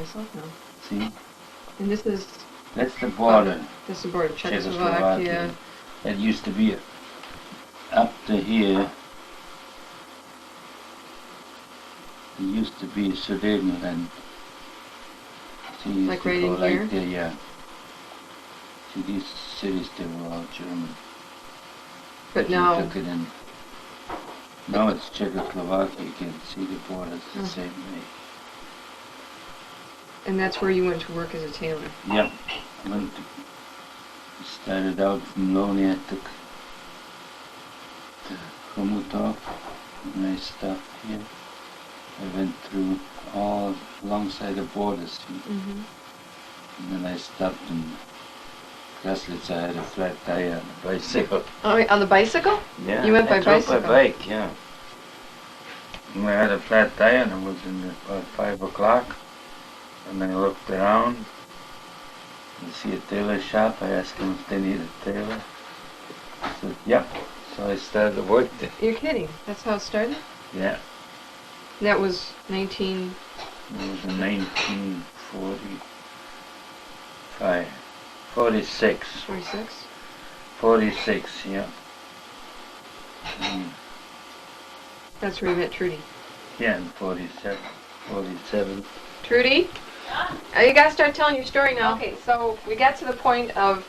myself now. See? And this is... That's the border. This is the border of Czechoslovakia. That used to be up to here. It used to be Sudetenland. See, it used like to right go in like here? there, yeah. See, these cities, they were all German. But you now... took it in. Now it's Czechoslovakia. You can see the borders the same way. And that's where you went to work as a tailor? Yep. Started out from Vnoucek, took to Vnoucek, and I stopped here. I went through all alongside the borders, and then I stopped in Kraslitz. I had a flat tire on the bicycle. Oh, on the bicycle? Yeah. You went by bicycle? By bike, yeah. And I had a flat tire, and it was about 5 o'clock. And I looked around and see a tailor shop. I asked them if they needed a tailor. I said, yep. So I started to work there. You're kidding. That's how it started? Yeah. That was It was in 1945. 46. 46? 46, yeah. That's where you met Trudy. Yeah, in 47. 47. Trudy? You gotta start telling your story now. Okay, so we got to the point of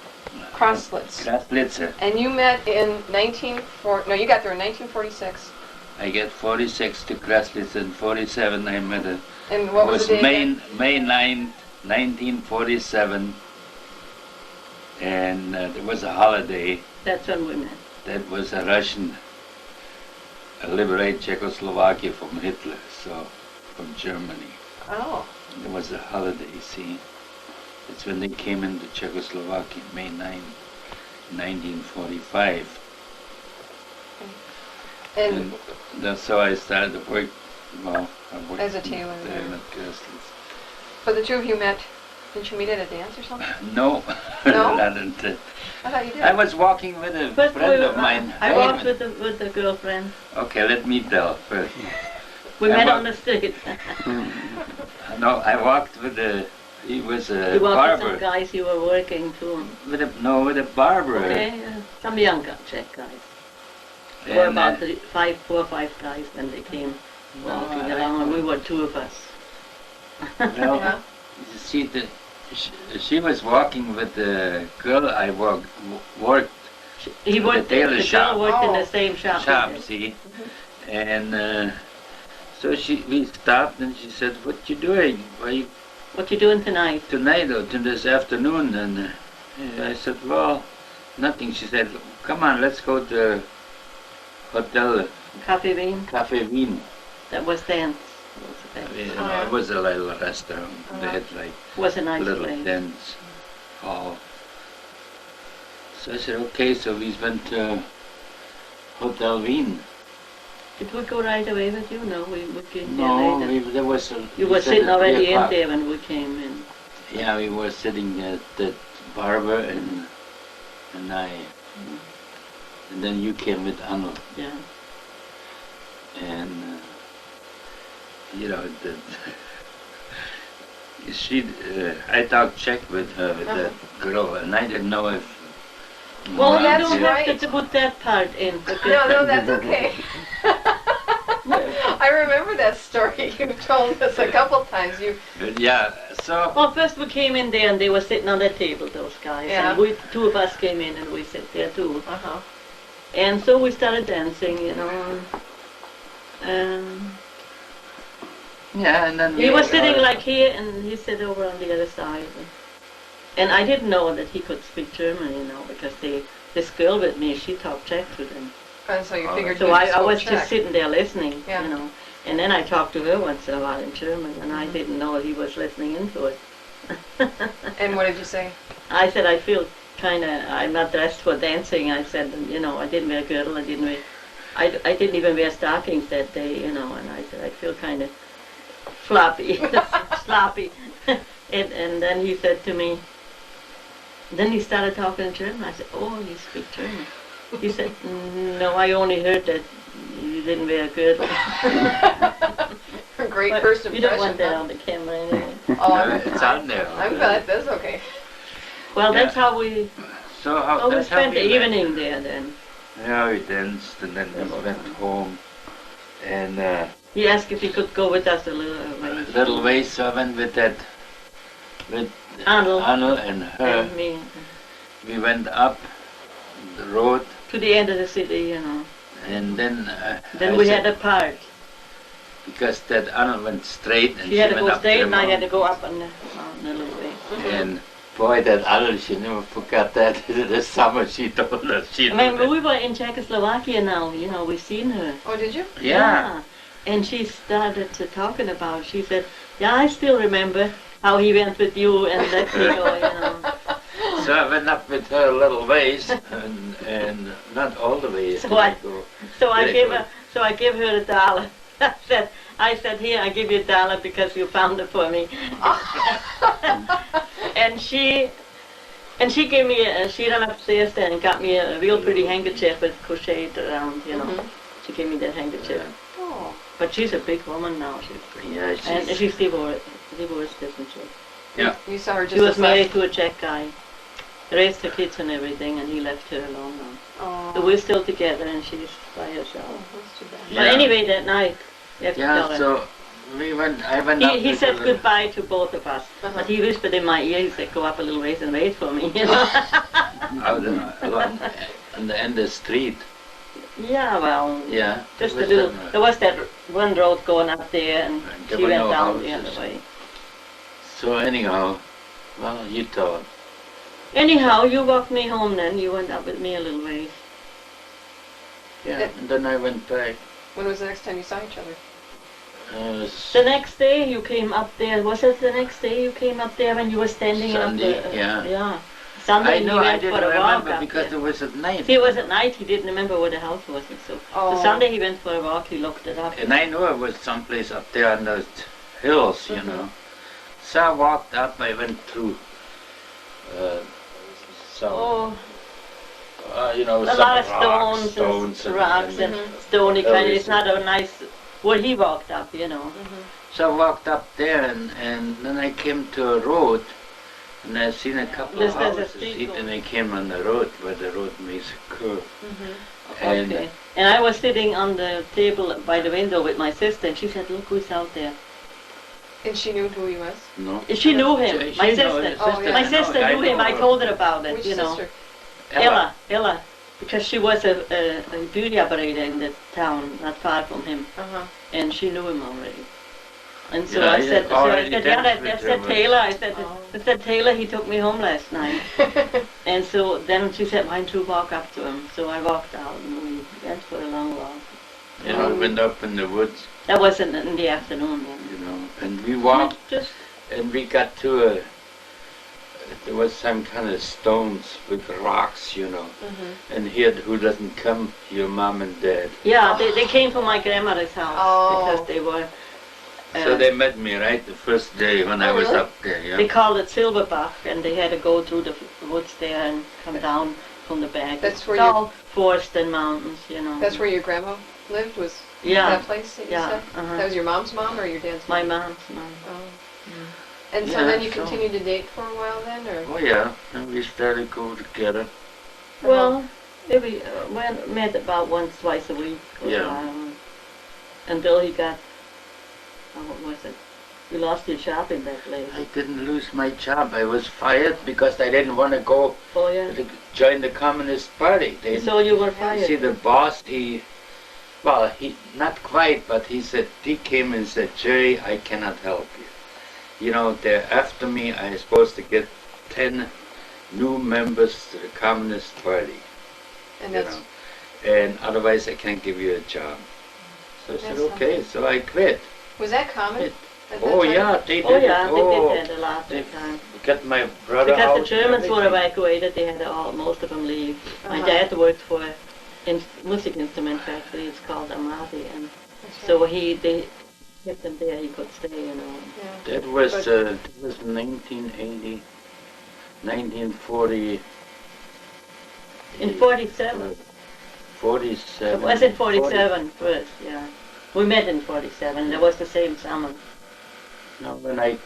Kraslitz. Kraslitz. And you met in you got there in 1946. I get 46 to Kraslitz, and 47 I met her. And what was the date? May 9, 1947. And there was a holiday. That's when we met. That was a Russian liberate Czechoslovakia from Hitler, so from Germany. Oh. There was a holiday, see. That's when they came into Czechoslovakia, May 9, 1945. And that's how I started to work, well, I worked as a tailor there there. at Kraslitz. But the two of you met, didn't you meet at a dance or something? No, No? I didn't. I thought you did. I was walking with a friend of mine. I walked with the girlfriend. Okay, let me tell first. We met on the street. No, I walked with he was a You walked barber. with some guys you were working too. With a barber. Okay, some young Czech guys. There were about 4 or 5 guys when they came walking along, and we were 2 of us. Well, you see, she was walking with the girl I worked. He worked. The tailor shop. Girl worked in the same shop. See, and so we stopped, and she said, "What you doing? What you doing tonight?" Tonight or this afternoon?" And I said, "Well, nothing." She said, "Come on, let's go to hotel Café Wien. Café Wien." That was dance. It was a little restaurant. They had like Was a nice little place. dance hall. So I said, okay, so we went to Hotel Wien. Did we go right away with you? No, we came No, there later. there was You were sitting already in there when we came in. Yeah, we were sitting at the barber and I. And then you came with Anno. Yeah. And, you know, I talked Czech with her, with that girl, and I didn't know if... Well, you that's don't right. have to put that part in. No, that's okay. I remember that story. You've told us a couple times. Yeah, so... Well, first we came in there and they were sitting on the table, those guys. Yeah. And we, 2 of us came in and we sat there too. Uh-huh. And so we started dancing, you know. Yeah, and then... He was sitting like here and he sat over on the other side. And I didn't know that he could speak German, you know, because this girl with me, she talked Czech to them. And so you figured So I was just sitting there listening, Yeah. you know. And then I talked to her once in a while in German, and I didn't know he was listening into it. And what did you say? I said, I feel I'm not dressed for dancing. I said, you know, I didn't wear a girdle, I didn't even wear stockings that day, you know, and I said, I feel kind of floppy, sloppy. And then he said to me, then he started talking in German. I said, oh, you speak German. He said, no, I only heard that you didn't wear a girdle. Great But first impression. you don't want that on the camera anyway. Oh, It's on there. I'm glad that's okay. Well, Yeah. that's how we. So how Oh, we that's how spent the we met. evening there then. Yeah, we danced and then we went home. And He asked if he could go with us a little ways. so I went with that, with Arnold. Arnold and her. And me. We went up the road, To the end of the city, you know. and then Then I we said- had a part. because that Arnold went straight and She had to went go up straight the and I had to mountain. go up on the mountain a little way. And boy, that Arnold, she never forgot that. The summer she told us she I mean, did we were in Czechoslovakia now, you know, we've seen her. Oh, did you? Yeah. And she started talking about, she said, yeah, I still remember how he went with you and let me go, you know. So I went up with her a little ways, and not all the way. So I- go. So I Very gave good. her, so I gave her $1. I said, here, I give you $1 because you found it for me. and she gave me, she ran upstairs there and got me a real pretty handkerchief with crocheted around, you know. She gave me that handkerchief. Oh. But she's a big woman now. Yeah, And she's divorced, isn't she? Yeah. You saw her just She was as married to a Czech guy, raised her kids and everything, and he left her alone now. Oh. So we're still together, and she's by herself. That's too bad. Yeah. But anyway, that night, you have to tell her. So I went up. He with said a little- goodbye to both of us, but he whispered in my ear, he said, go up a little ways and wait for me, you know. out along on the end of the street. Yeah, well, Yeah. just a With little, them, there was that one road going up there, and there she were went no down the houses. other way. So anyhow, well, you told. Anyhow, you walked me home then, you went up with me a little ways. Yeah, and then I went back. When was the next time you saw each other? The next day you came up there, was it the next day you came up there when you were standing Sunday, up yeah. Yeah. Sunday I know, you I went didn't for a walk remember up because there. it was at night. See, it was at night, he didn't remember where the house was and so. Oh. So Sunday he went for a walk, he looked it up. And I knew it was someplace up there on those hills, you know. So I walked up, I went through some, Oh, you know, a some lot of rocks, stones and rocks and and stony kind of, hills it's not a nice, where he walked up, you know. So I walked up there and then I came to a road and I seen a couple of There's a houses street and I came on the road where the road makes a curve. And Okay. And I was sitting on the table by the window with my sister and she said, look who's out there. And she knew who he was? no. She knew him, She my knew sister. his Oh, yeah. My I know, sister I knew him, know I her. told her about it, Which you know. sister? Ella, because she was a beauty operator in the town, not far from him, Uh-huh. and she knew him already. And so Yeah, I yeah, said, already yeah, danced that's with her, that Taylor. I said, Oh. that's that Taylor. He took me home last night. And so then she said, why don't you walk up to him? So I walked out and we went for a long walk. You know, we went up in the woods, That was in the afternoon. Then. you know, and we walked Just and we got to a, there was some kind of stones with rocks, you know. And here, who doesn't come? Your mom and dad. yeah, they came from my grandmother's house Oh. because they were. So they met me right the first day when I Oh, was really? up there, yeah. They called it Silverbach, and they had to go through the woods there and come down from the back. That's It's where all forest and mountains, you know. That's where your grandma lived, was Yeah. that place that you Yeah, said? uh-huh. That was your mom's mom or your dad's My mom? mom's mom. Oh. And so Yeah, then you so- continued to date for a while then, or? Oh yeah, and we started going together. Well, maybe met about once, twice a week. for a Yeah. while, until he got, what was it? You lost your job in that place. I didn't lose my job. I was fired because I didn't want to go Oh yeah. to join the Communist Party. They, So you were fired. see, the boss, he not quite, but he came and said, Jerry, I cannot help you. You know, they're after me. I'm supposed to get 10 new members to the Communist Party. And You that's, know, and otherwise I can't give you a job. So I said, That's okay, so I quit. was that common? It- at that Oh time? yeah, they did Oh yeah, it. they Oh, did that a lot they that time. got my brother Because out the and Germans were everything. evacuated, they had most of them leave. My Uh-huh. dad worked for a music instrument factory, it's called Amati, and That's right. so they kept him there, he could stay, you know. Yeah. That was But- 1980, 1940. In 47. 47. It was in 47 first, yeah. We met in 47, that was the same summer. No, when I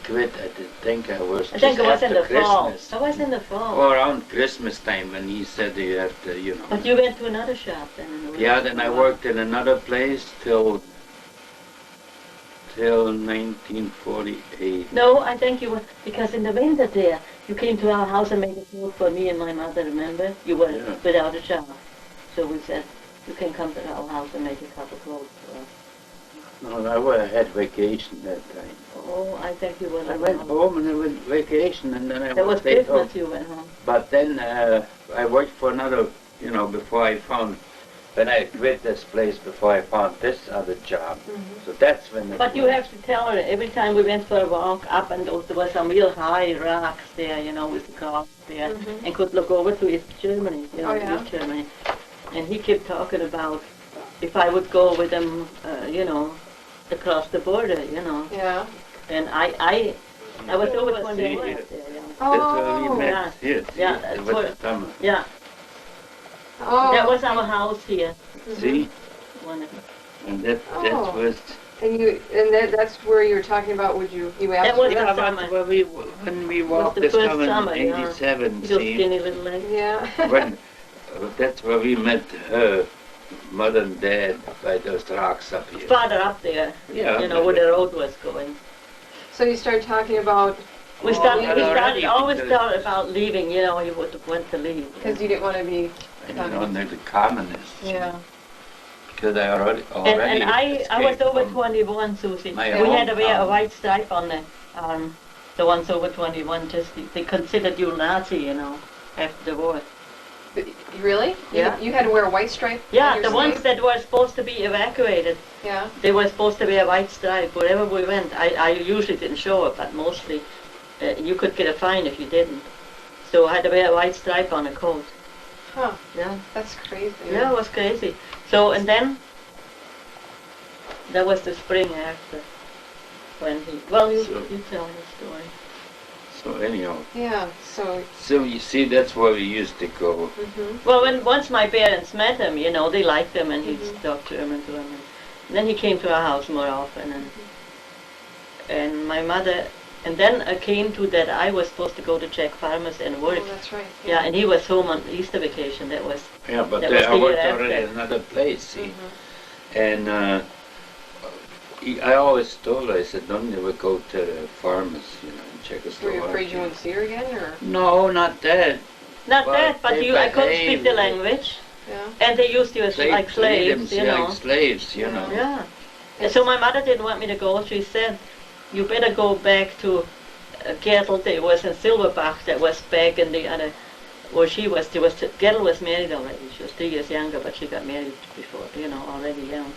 quit, I think I was I think it was in the fall. Christmas. It was in the fall. Or around Christmas time when he said you have to, you know. But you went to another shop then in the winter. Yeah, then I worked in another place till 1948. No, I think you were, because in the winter there, you came to our house and made a coat for me and my mother, remember? You were without a job. So we said, you can come to our house and make a couple clothes for us. No, I had vacation that time. Oh, I think you were. I went home and I went vacation and then I That was stayed Christmas home. you went home. But then I worked for another, you know, before I found, when I quit this place, before I found this other job. So that's when But you have to tell her, every time we went for a walk up and there were some real high rocks there, you know, with the cars there, and could look over to East Germany, you know, East Germany. And he kept talking about if I would go with him, you know, across the border, you know. Yeah. And I was over 21 there, yeah. Oh. That's where we met. Here, Yeah, see, that's with where- the summer. Yeah, Oh. that was our house here. See? One of And that Oh. was... That's where you were talking about. You asked? That was me? the Yeah, summer. but when we walked the this first summer summer, in yeah. 87, Your see? skinny little leg. Yeah. When, that's where we met her mother and dad by those rocks up here. Farther up there, Yeah. you know, where the road was going. So you started talking about We started already always because- started about leaving, you know, you would want to leave. because you didn't want to be. I don't know, they're the communists. Yeah. Because I already And I was escaped over from 21, Susie. my We had to wear a hometown. white stripe on the ones over 21, just they considered you Nazi, you know, after the war. Really? Yeah. You had to wear a white stripe? Yeah, on your the ones sleeve? that were supposed to be evacuated, Yeah. they were supposed to wear a white stripe wherever we went. I usually didn't show it, but mostly you could get a fine if you didn't. So I had to wear a white stripe on a coat. Huh. Yeah. That's crazy. Yeah, it was crazy. So, and then, that was the spring after, when he, well, you tell the story. So anyhow, Yeah. so you see, that's where we used to go. Well, once my parents met him, you know, they liked him and he talked German to them. And then he came to our house more often. And my mother, and then I came to that I was supposed to go to Czech farmers and work. Oh, that's right. Yeah, and he was home on Easter vacation. That was, Yeah, but That was I the worked year already after. in another place, see. And I always told her, I said, don't ever go to the farmers, you know, in Were Czechoslovakia. you afraid you wouldn't see her again, or? No, not that. not Well, that, but they I couldn't speak the behaved. language. Yeah. And they used you as They like treated slaves, them you know. like slaves, you know. Yeah. And so my mother didn't want me to go. She said, you better go back to Gertl. That was in Silverbach. That was back in the other, where she was. Gertl was married already. She was 3 years younger, but she got married before, you know, already young.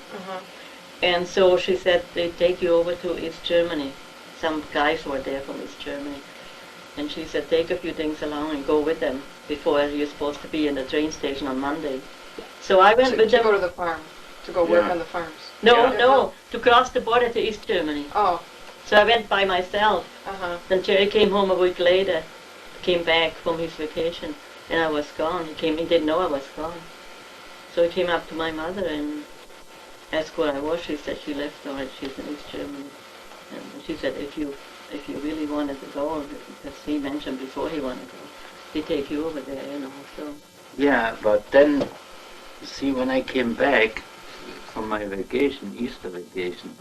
And so she said, they take you over to East Germany. Some guys were there from East Germany. And she said, take a few things along and go with them before you're supposed to be in the train station on Monday. So I went with To them. go to the farm, to go work Yeah. on the farms. No, Yeah. no, to cross the border to East Germany. Oh. So I went by myself. Then Jerry came home a week later, came back from his vacation, and I was gone. He didn't know I was gone. So he came up to my mother and asked where I was. She said she left already. She's in East Germany. And she said, if you really wanted to go, because he mentioned before he wanted to go, they take you over there, you know. So Yeah, but then, you see, when I came back from my vacation, Easter vacation,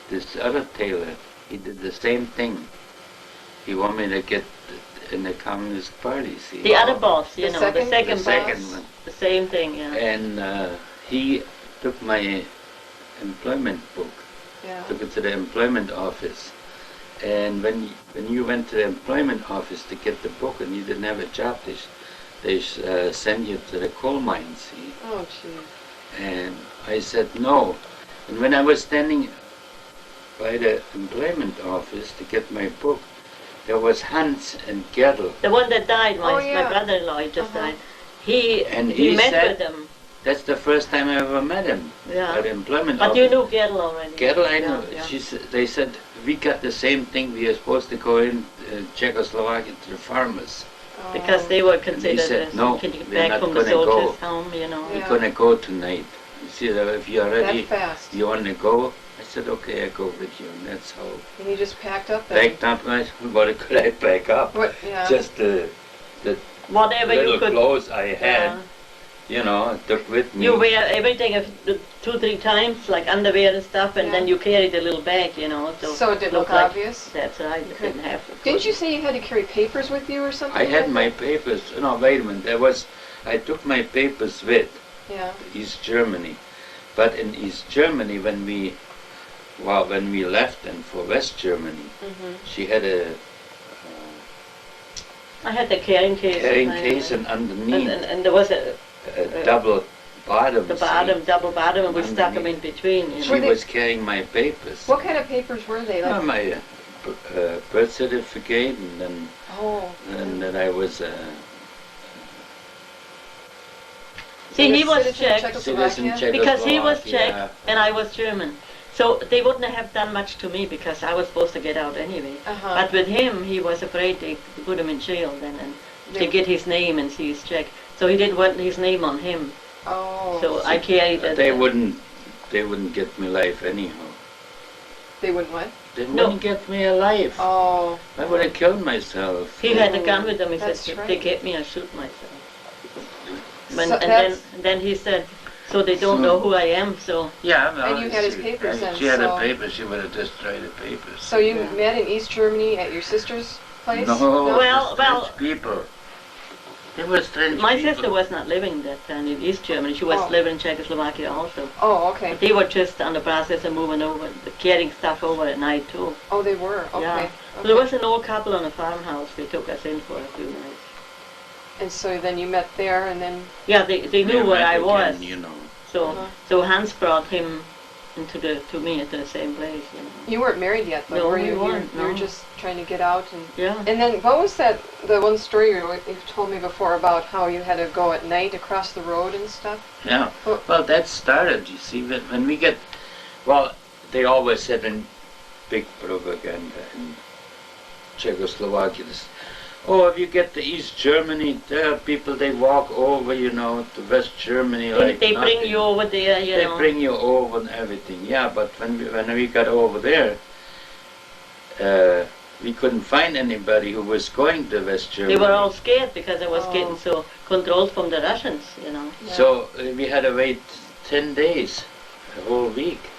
this other tailor, he did the same thing. He wanted me to get in the Communist Party, see. the other boss, you The know, second- the second the boss, second one. the same thing, yeah. And he took my employment book, Yeah. took it to the employment office. And when you went to the employment office to get the book and you didn't have a job, they send you to the coal mine, see. Oh, gee. And I said no. And when I was standing by the employment office to get my book, there was Hans and Gertl. The one that died, my yeah. brother-in-law, he just Uh-huh. died. He And he he met said- with them. That's the first time I ever met him Yeah. at the employment But office. you knew Gertl already. Gertl, I know. Yeah, yeah. They said, we got the same thing. We are supposed to go in Czechoslovakia to the farmers. Because they were considered said, as "No, can you get we're back not from the gonna go." soldiers' home, you know. Yeah. We're going to go tonight. You see, if you're ready, That fast. you want to go? I said, okay, I go with you, and that's how. And you just packed up then? Packed up, what could I pack up? What, yeah. Just the Whatever little you could. clothes I had, you know, I took with me. You wear everything 2-3 times, like underwear and stuff, and then you carried a little bag, you know. So it didn't look like obvious? That's right, it didn't have to. Didn't you say you had to carry papers with you or something? I had my papers, no, wait a minute, I took my papers with East Germany. But in East Germany, when we left and for West Germany, she had I had the carrying case. Carrying case, and underneath. And there was a double bottom. The bottom, double bottom, and we stuck them in between. You know. She was carrying my papers. What kind of papers were they? Like my birth certificate, and then and then I was. See, he was Czech, Czechoslovakia? because he was Czech and I was German. So they wouldn't have done much to me because I was supposed to get out anyway. But with him, he was afraid they put him in jail then and to get his name and see he's Czech. So he didn't want his name on him. Oh. So I carried it. They wouldn't get me life anyhow. They wouldn't what? They wouldn't get me alive. Oh. I would have killed myself. He had a gun with him. He said, if they get me, I shoot myself. And then he said, so they don't know who I am, so... Yeah, well, and you had his papers then, she had the papers, she would have destroyed the papers. So you met in East Germany at your sister's place? No, well, people. They were strange my people. sister was not living that time in East Germany. She was living in Czechoslovakia also. Oh, okay. But they were just on the process of moving over, carrying stuff over at night too. Oh, they were? Okay. Yeah. So there was an old couple on a farmhouse. They took us in for a few nights. And so then you met there, and then... Yeah, they knew where I was. You know. So Hans brought him to me at the same place. You know. You weren't married yet, though, no, were you? We weren't, you were just trying to get out. And And then what was that? The one story you've told me before about how you had to go at night across the road and stuff. Yeah. Well, that started. You see, when we get, they always said in big propaganda in Czechoslovakia. Oh, if you get to East Germany, there are people, they walk over, you know, to West Germany like they nothing. bring you over there, you know. They bring you over and everything, yeah, but when we got over there, we couldn't find anybody who was going to West Germany. They were all scared because I was getting so controlled from the Russians, you know. Yeah. So we had to wait 10 days, a whole week.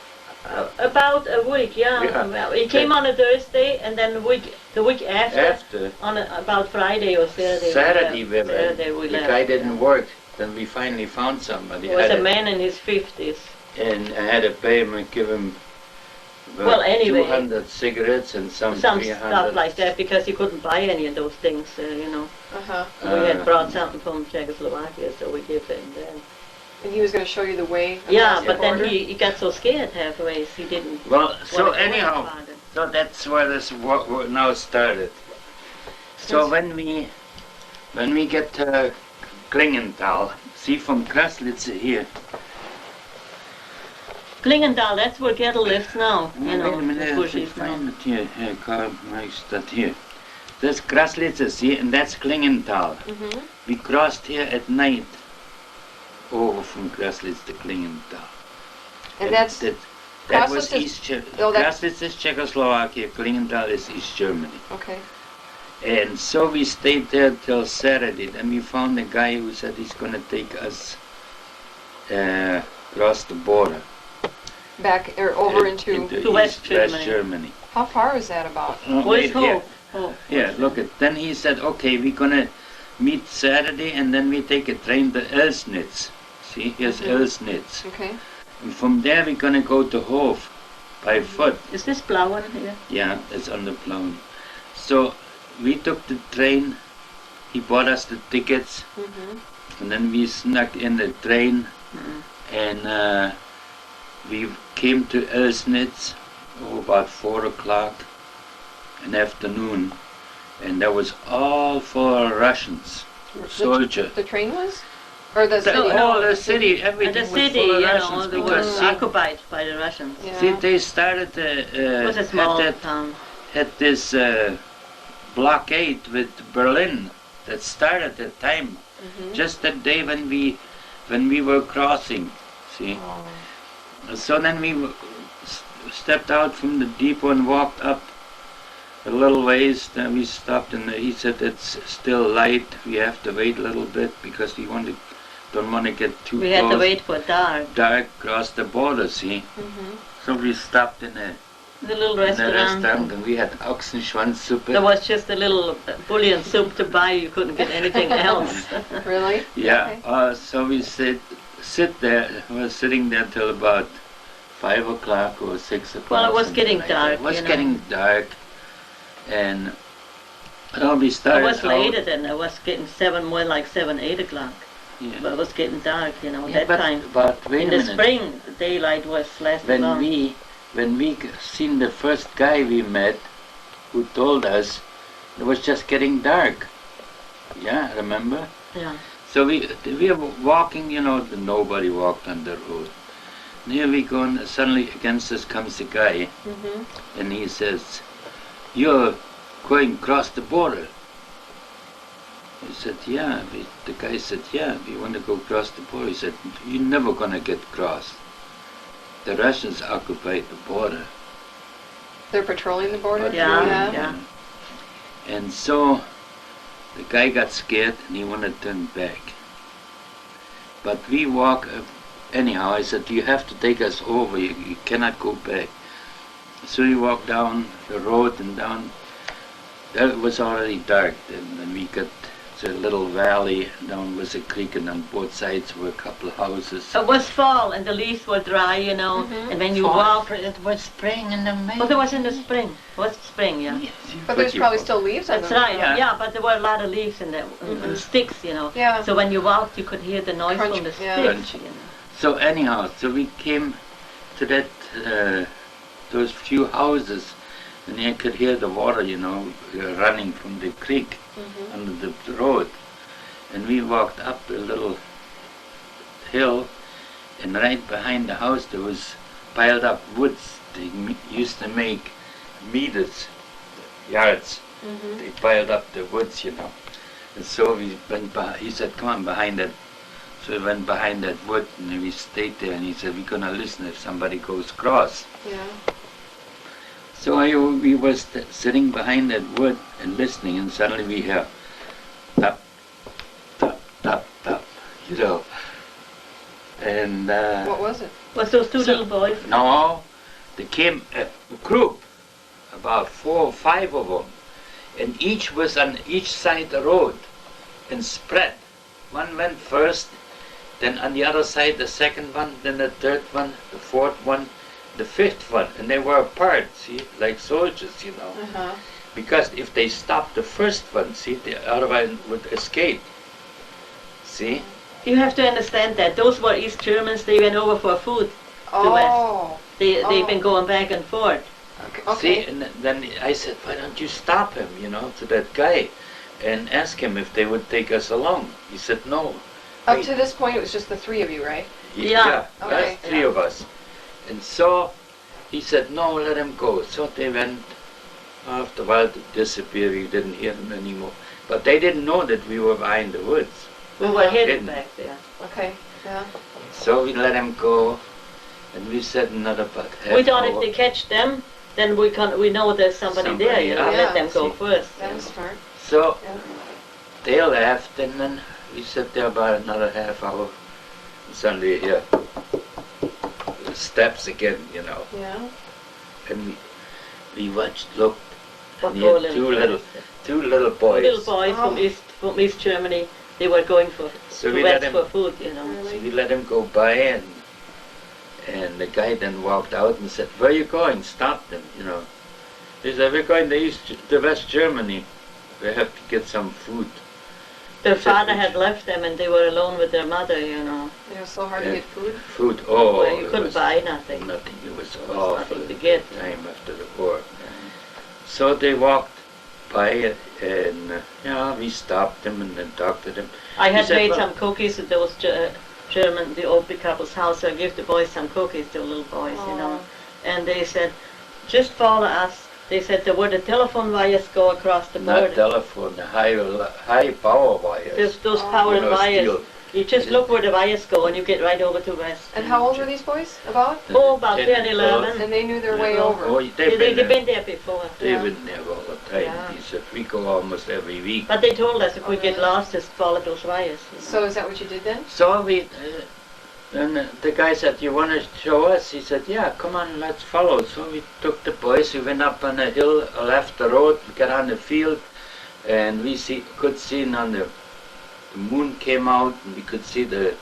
About a week, yeah. Well, it came on a Thursday, and then the week after on about Friday or Saturday. Saturday we left. The guy didn't work. Then we finally found somebody. It was a man in his 50s. And I had to pay him and give him anyway, 200 cigarettes and some 300 stuff like that, because he couldn't buy any of those things, you know. We had brought something from Czechoslovakia, so we gave it then. And he was going to show you the way. Yeah, but then he got so scared halfway, he didn't. Well, so anyhow, so that's where this war now started. So when we get to Klingenthal, see from Kraslitz here. Klingenthal, that's where Gettle lives now. You know, wait a minute, I find it here. Here, Karl makes that here. That's Kraslitz, see, and that's Klingenthal. We crossed here at night. Over from Kraslitz to Klingenthal. And that was East Kraslitz is Czechoslovakia, Klingenthal is East Germany. Okay. And so we stayed there till Saturday. Then we found a guy who said he's going to take us across the border. Back or over into West Germany. How far is that about? Yeah, look at. Then he said, okay, we're going to meet Saturday, and then we take a train to Elsnitz. See, here's Elsnitz. Okay. And from there we're gonna go to Hof by foot. Is this Plauen here? Yeah, it's on the Plauen. So we took the train, he bought us the tickets, and then we snuck in the train, and we came to Elsnitz about 4 o'clock in the afternoon. And that was all for Russians, soldiers. The train was? Or the city? No, the city, everything was full of Russians. It was occupied by the Russians. Yeah. See, they started it was a small town. Had this blockade with Berlin that started that time, just that day when we were crossing, see. So then stepped out from the depot and walked up a little ways. Then we stopped, and he said it's still light. We have to wait a little bit because we don't want to get too We close. had to wait for dark. Dark across the border, see. So we stopped in a The little in a restaurant. restaurant, and we had Ochsenschwanzsuppe. There was just a little bouillon soup to buy. You couldn't get anything else. Really? Yeah. Okay. So we sit there. We were sitting there till about 5 o'clock or 6 o'clock. Well, it was something getting like that. dark, It was you know. getting dark, and we It started was out. later then. It was getting more like 7, 8 o'clock. Yeah. But it was getting dark, you know, Yeah, that time. But wait In a the minute. spring, the daylight was lasting long. When we seen the first guy we met, who told us it was just getting dark. Yeah, remember? Yeah. So we were walking, you know, nobody walked on the road. And here we go, and suddenly against us comes a guy, and he says, "You're going across the border." He said, "Yeah." The guy said, "Yeah, we want to go across the border." He said, "You're never going to get across. The Russians occupied the border." They're patrolling the border? Yeah, yeah. And so the guy got scared and he wanted to turn back. But we walk, anyhow, I said, "You have to take us over, you cannot go back." So we walked down the road and down, there it was already dark then, and we got to a little valley, down was a creek, and on both sides were a couple of houses. It was fall and the leaves were dry, you know, and when you walk, It was spring in the May. but it was in the spring. It was spring, yeah. But there's probably still leaves on That's them. right, Yeah. yeah, but there were a lot of leaves in there, and sticks, you know. Yeah. So when you walked, you could hear the noise Crunch, from the yeah. sticks, Crunch. you know. So anyhow, so we came to that, those few houses, and you could hear the water, you know, running from the creek under the road. And we walked up a little hill, and right behind the house there was piled up woods. They used to make meters, yards. They piled up the woods, you know. And so we went by, he said, "Come on, behind that." So we went behind that wood, and we stayed there, and he said, "We're gonna listen if somebody goes across." Yeah. So we was sitting behind that wood and listening, and suddenly we hear tap, tap, tap, tap, you know. And What was it? Was those two little boys? no, there came a group, about 4 or 5 of them, and each was on each side of the road and spread. One went first, then on the other side the second one, then the third one, the fourth one, the fifth one, and they were apart, see, like soldiers, you know. Because if they stopped the first one, see, the other one would escape. See? You have to understand that those were East Germans. They went over for food. Oh. They've been going back and forth. Okay. See, and then I said, "Why don't you stop him, you know, to that guy, and ask him if they would take us along?" He said, "No." Up to this point, it was just the 3 of you, right? Yeah. Okay. That's 3 of us. And so he said, "No, let him go." So they went. After a while, to disappear. We didn't hear them anymore. But they didn't know that we were behind the woods. We were hidden Hidden. back there. Okay. Yeah. So we let him go, and we said another about half We thought hour. if they catch them, then we know there's somebody there. You know, Somebody, let them yeah. go first. That was smart. So Yeah. they left, and then we sat there about another half hour. And suddenly you hear the steps again, you know. Yeah. And we watched, looked, What and poor he had little two little boys. Little boys Oh. from East Germany. They were going So to we west let him. for food. You know. So we let him go by, and the guy then walked out and said, "Where are you going?" Stopped him, you know. He said, "We're going to West Germany. We have to get some food." Their He said, father "Which-" had left them, and they were alone with their mother. You know, It was so hard to Yeah. get food. Food, oh, where you it couldn't was buy nothing. nothing. It was There was awful nothing to get. time after the war. So they walked by, and we stopped them and then talked to them. I had He said, made "Well-" some cookies at those German, the old couple's house. So I gave the boys some cookies, the little boys, you know. And they said, "Just follow us." They said there were the telephone wires go across the Not border. telephone, high power wires. There's those Oh. power You know, wires. steel You just look where the wires go and you get right over to West. And how old were these boys? About? Oh, about 10 10, and 11. And they knew their way over. Oh, They've they've been there before. been there all the time. Yeah. He said, we go almost every week. But they told us if we Oh, get really? lost, just follow those wires. You know. So is that what you did then? So then the guy said, you want to show us? He said, yeah, come on, let's follow. So we took the boys, we went up on a hill, left the road, we got on the field, and we could see on the moon came out, and we could see the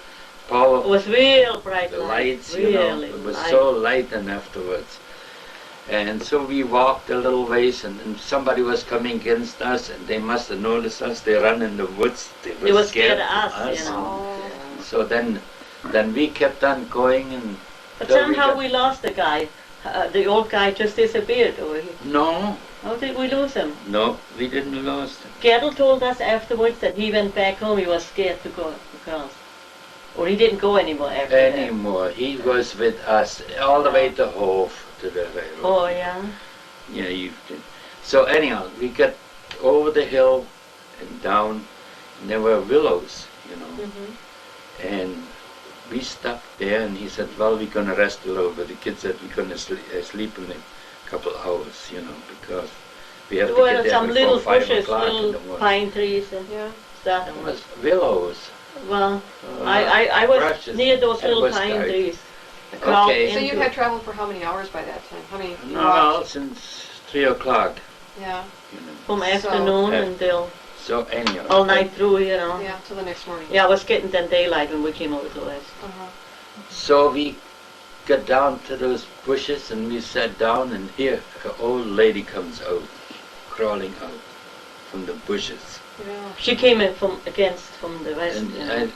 power, It was real bright the light. lights, you know, Really it was light. so light and afterwards. And so we walked a little ways, and then somebody was coming against us, and they must have noticed us. They ran in the woods. They were scared of us, us. you know. Oh. So then we kept on going, and But so somehow we lost the guy. The old guy just disappeared over here. No, How did we lose him? no, we didn't lose them. Gerald told us afterwards that he went back home. He was scared to go across. Or he didn't go anymore after that. Anymore. He was with us all the way to Hove, to the railroad. Oh, yeah. Yeah, you did. So anyhow, we got over the hill and down, and there were willows, you know. Mm-hmm. And we stopped there, and he said, well, we're going to rest a little bit. The kids said we're going to sleep in a couple hours, you know, because we have There to were get there some before little 5 bushes, o'clock in the little morning. pine trees and Yeah. stuff. It was willows. Well, I was brushes. near those It little was pine dark. trees. I crawled Okay. So you into had it. traveled for how many hours by that time? How many? You No, walked? since 3 o'clock, Yeah. you know. From So- afternoon Yeah. until So anyhow. all night through, you know. Yeah, till the next morning. Yeah, it was getting then daylight when we came over to West. Uh-huh. So we got down to those bushes, and we sat down, and here an old lady comes out, crawling out from the bushes. Yeah. She came in from the West. And you know.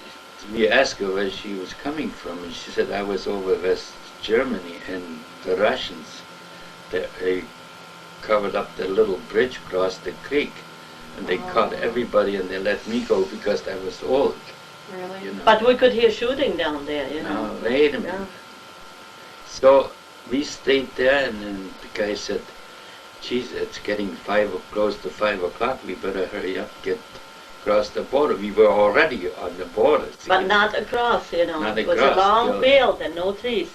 we asked her where she was coming from, and she said, I was over West Germany, and the Russians, they covered up the little bridge across the creek, and they caught everybody, and they let me go because I was old, Really? you know. But we could hear shooting down there, you know. Now, wait a minute. Yeah. So we stayed there, and then the guy said, geez, it's getting close to 5 o'clock, we better hurry up, get across the border. We were already on the border. see? But not across, you know. Not It was a across, long still. field and no trees.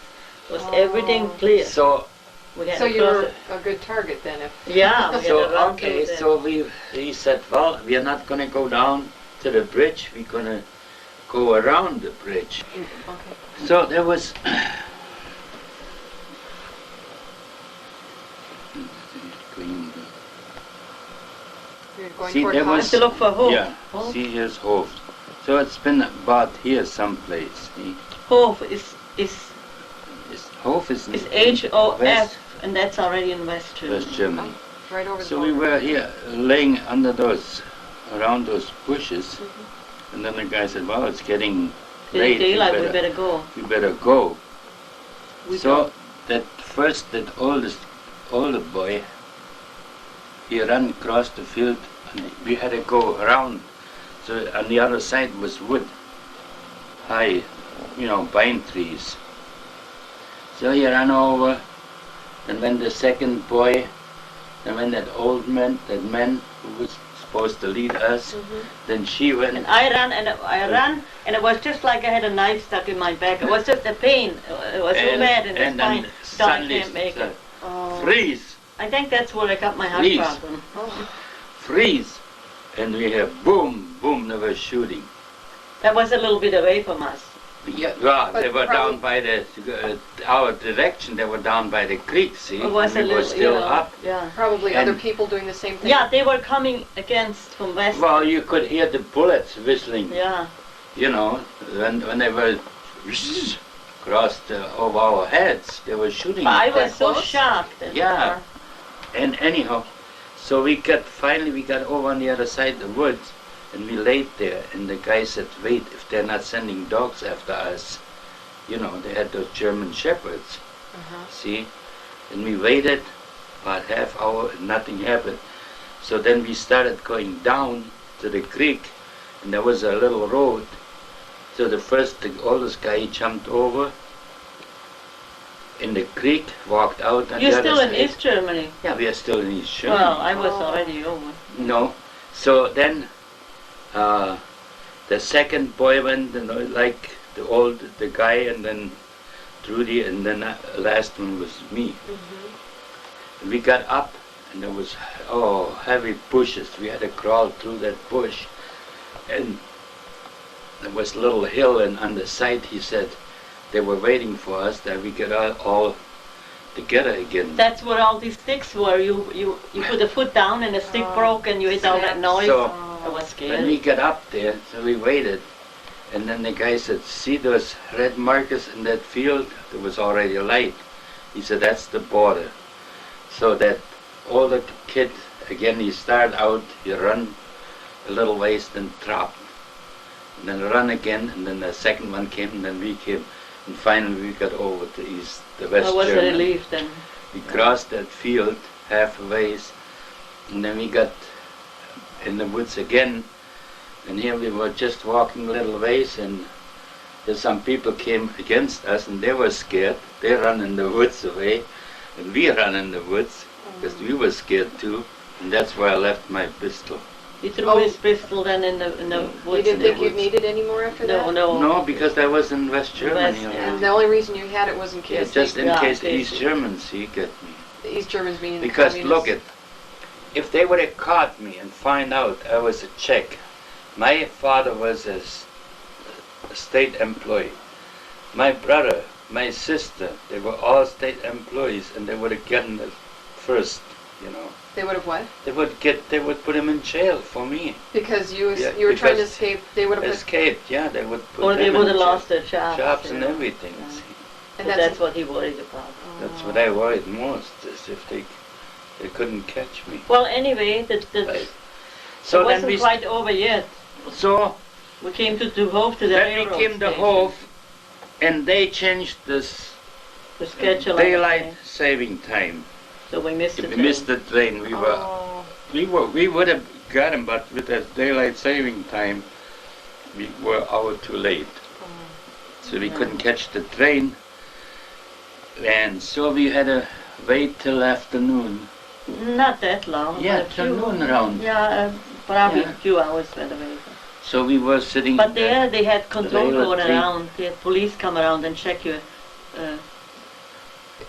It was Oh. everything clear. So, We had So to you cross were it. a good target then, if. Yeah, we had so to run okay, through so he said, well, we are not going to go down to the bridge, we're going to go around the bridge. Okay. So there was... You're going See, toward there Holland? was- to look for Hove. Yeah, Hove, see, here's Hove. So it's been about here someplace. See? Hove is Hove is in H-O-F, West, and that's already in West Germany. West Germany. Right over the So we border. were here laying under around those bushes, Mm-hmm. and then the guy said, well, it's getting It's late, daylight, we better go. we better go. We So that older boy, he ran across the field, and we had to go around. So on the other side was wood, high, you know, pine trees. So he ran over, and when the second boy, and when that man who was supposed to lead us, then she went. And I ran, and it was just like I had a knife stuck in my back. It was just a pain. It was so bad in the and spine. then Thought I suddenly can't make it. Oh. freeze, I think that's where I got my heart Freeze. problem. freeze, and we have boom, boom, they were shooting. That was a little bit away from us. Yeah, well, But they were probably- down by the our direction. They were down by the creek. See, It was we a were little, still you know, up. Yeah. Probably And- other people doing the same thing. Yeah, they were coming against from west. Well, you could hear the bullets whistling. Yeah. You know, when they were across over our heads, they were shooting. But I at was us. so close? shocked. And, Yeah. And anyhow, so finally we got over on the other side of the woods, and we laid there, and the guy said, wait, if they're not sending dogs after us, you know, they had those German shepherds, see, and we waited about half hour and nothing happened. So then we started going down to the creek, and there was a little road. So the oldest guy jumped over in the creek, walked out on You're the still other in side. East Germany. Yeah, we are still in East Germany. Well, I was Oh. already over. No. So then the second boy went, and like the guy, and then Trudy, and then last one was me. And we got up, and there was heavy bushes. We had to crawl through that bush, and there was a little hill, and on the side he said they were waiting for us, that we get all together again. That's where all these sticks were. You put a foot down and a stick broke and you hit all that noise. So it was scary. when we got up there, so we waited, and then the guy said, see those red markers in that field? There was already a light. He said, that's the border. So that all the kid, again, he started out, you run a little ways, then drop, and then run again, and then the second one came, and then we came, and finally we got over to the West I was Germany. relieved then. We crossed that field half a ways, and then we got in the woods again, and here we were just walking a little ways, and there's some people came against us, and they were scared. They ran in the woods away, and we ran in the woods, because we were scared too, and that's why I left my pistol. He threw his pistol then in the woods. You didn't think you'd need it anymore after that? No, because I was in West Germany. And the only reason you had it was in case just in case the East Germans get me. The East Germans being because communists. look if they would have caught me and find out I was a Czech, my father was a state employee. My brother, my sister, they were all state employees, and they would have gotten it first, you know. They would have what? They would put him in jail for me. Because you were trying to escape. They would have escaped. Yeah, they would put. Or they would have lost their jobs. Jobs and everything. Yeah. See. And that's what he worried about. That's what I worried most, is if they couldn't catch me. Well, anyway, So it wasn't quite over yet. So we came to Hove to the then we came to Hove, and they changed the schedule. Daylight saving time. So we missed the train. We missed the train. We would have got him, but with the daylight saving time, we were an hour too late. So we couldn't catch the train, and so we had to wait till afternoon. Not that long. Yeah, till noon around. Yeah, probably a few hours went away. So we were sitting. But there they had control going around. They had police come around and check your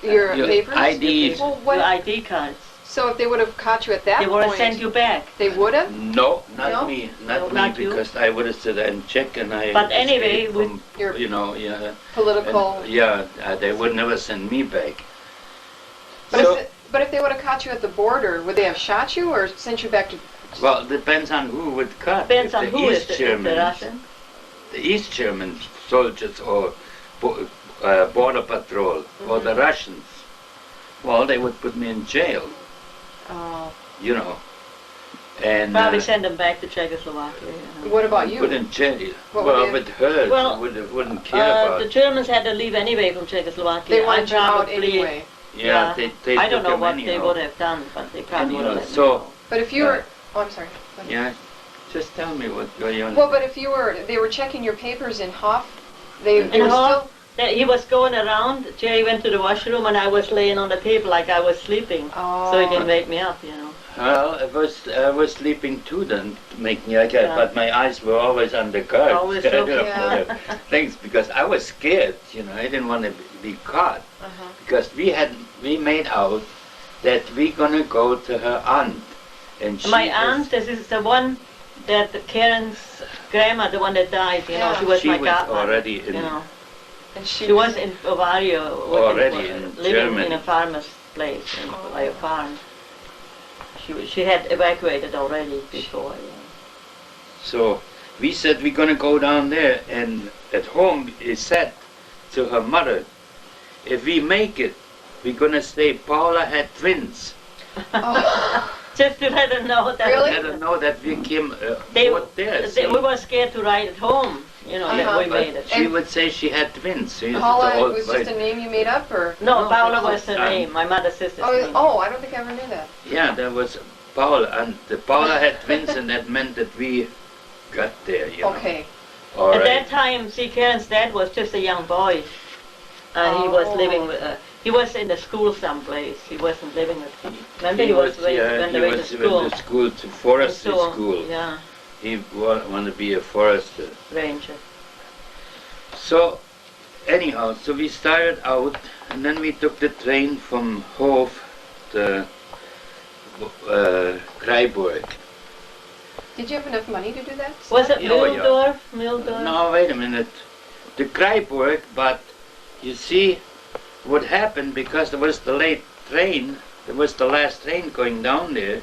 papers? IDs. Your ID cards. So if they would have caught you at that point... They would have sent you back. They would have? No, not me. Not me, because I would have said and check, and I... But anyway, from, political... And, they would never send me back. But if they would have caught you at the border, would they have shot you or sent you back to... Well, it depends on who would cut. Depends on who is the Russian. The East German soldiers or border patrol, or the Russians, well, they would put me in jail. You know. And probably send them back to Czechoslovakia. You know. What about you? Put in jail. Well, with her, wouldn't care about. The Germans had to leave anyway from Czechoslovakia. They wanted you out anyway. Yeah, they I don't know what anyhow. they would have done, but they probably would have. So, but if you were, I'm sorry. Yeah, just tell me what you want. Well, but if they were checking your papers in Hof, they were still. He was going around. Jerry went to the washroom, and I was laying on the table like I was sleeping, so he didn't wake me up, you know. Well, I was sleeping too then, to make me like that, but my eyes were always on the guard. Always looking. Things, because I was scared, you know, I didn't want to be caught. Because we made out that we're gonna go to her aunt. And my aunt, this is the one that Karen's grandma, the one that died, you know, she was my godmother. Already in, you know. And she was in Bavaria, already in living Germany. in a farmer's place, by a farm. She had evacuated already before. Yeah. So we said we're gonna go down there, and at home he said to her mother, if we make it, we're gonna say Paula had twins. Just to let her know that. Really? Let her know that we came we were scared to ride at home, you know, that we made it. She would say she had twins. Paula was just a name you made up, or? No, Paula was her name, my mother's sister's name. Oh, I don't think I ever knew that. Yeah, there was Paula, and Paula had twins, and that meant that we got there, you know. Okay. At that time, see, Karen's dad was just a young boy. He was living with, he was in the school someplace. He wasn't living with me. Remember, he was when they went to school. To Forestry School. Yeah. he wanted to be a forester. Ranger. So, anyhow, so we started out, and then we took the train from Hof to Kreiburg. Did you have enough money to do that? Was it Oh, yeah. Mildorf? Mildorf? No, wait a minute. The Kreiburg, but you see what happened, because there was the late train, there was the last train going down there.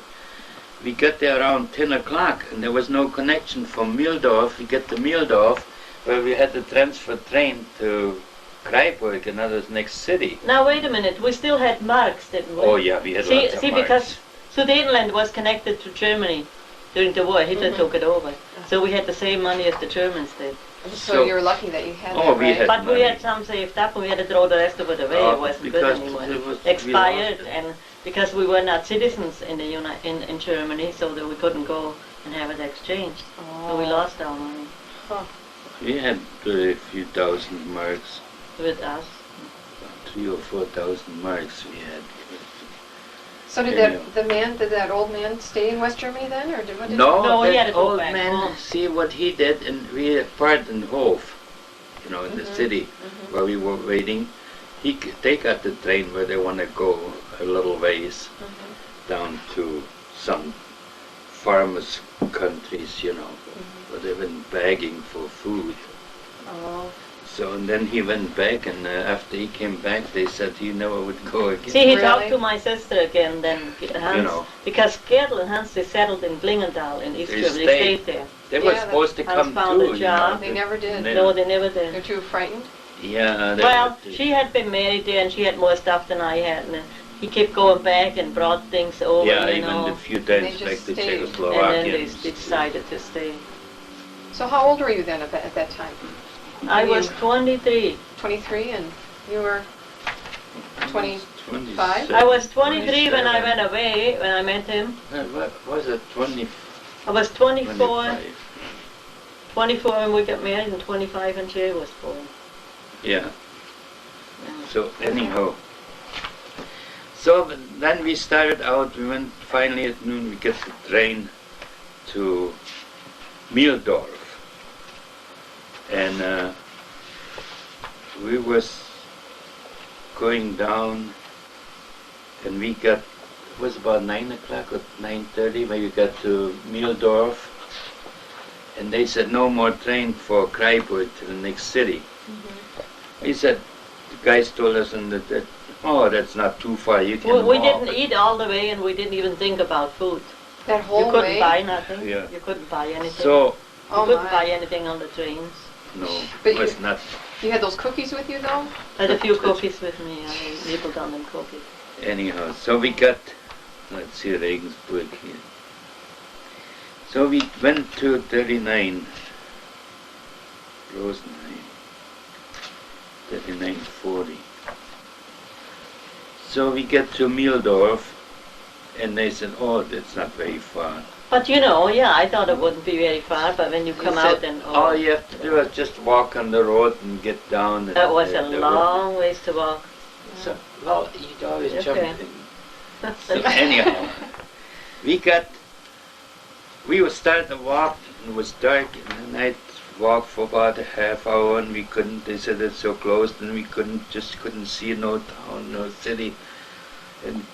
We got there around 10 o'clock, and there was no connection from Mildorf. We get to Mildorf, where we had the transfer train to Kreiburg, another next city. Now wait a minute, we still had marks, didn't we? Oh yeah, we had lots of marks. Because Sudetenland was connected to Germany during the war. Hitler took it over. So we had the same money as the Germans did. So you were lucky that you had Oh, that, we right? had But we money. had some saved up and we had to throw the rest of it away. It wasn't good because anymore. it was- Expired, we lost it. and because we were not citizens in the in Germany, so that we couldn't go and have it exchanged. So we lost our money We had a few thousand marks, with us. 3,000 or 4,000 marks we had. So did that old man stay in West Germany then, or what did No, he that had to go old back man, home. see what he did, and we had part in Hof, you know, in the city where we were waiting. They got the train where they want to go a little ways down to some farmers' countries, you know, where they've been begging for food. Oh. So and then he went back, and after he came back, they said he never would go again. See, he Really? talked to my sister again then, Hans, You know. because Gertl and Hans, they settled in Klingenthal in East They Germany. They stayed. stayed there. They were Yeah, supposed to Hans come found too, a you job. know. They never did. No, they never They're did. too frightened? Yeah, they Well, were- she had been married there and she had more stuff than I had. And he kept going back and brought things over, yeah, you even know. a few They times just back to stayed. Czechoslovakia. And then they decided to stay. So how old were you then at that time? I was 23. 23, and you were 25? 27, I was 23 when I 27. went away, when I met him. What was it, 20, I was 24, 25? 24 when we got married, and 25 when Jerry was born. Yeah. So anyhow, so then we started out. We went finally at noon. We get the train to Mildorf, and we was going down, and we got, it was about 9 o'clock or 9:30 when we got to Mildorf, and they said no more train for Kreiburg to the next city. He said, the guys told us, and that oh, that's not too far. You can We walk. didn't eat all the way, and we didn't even think about food. That You whole couldn't way? buy nothing. Yeah. You couldn't buy anything. So Oh you couldn't my. buy anything on the trains. no, But it was not. You had those cookies with you though? I had a few cookies with me. I nibbled on them cookies. Anyhow, so we got, let's see, Regensburg here. So we went to 39, Rosenheim, 3940. So we get to Mildorf, and they said, oh, that's not very far. But you know, yeah, I thought it wouldn't be very far, but when you come He out said, and all you have to do is just walk on the road and get down. And that was a the road- long ways to walk. So, well, you'd always Okay. jump in. So anyhow, we would start to walk, and it was dark, and I'd walk for about a half hour, and we couldn't, they said it's so close, and we couldn't see no town, no city. And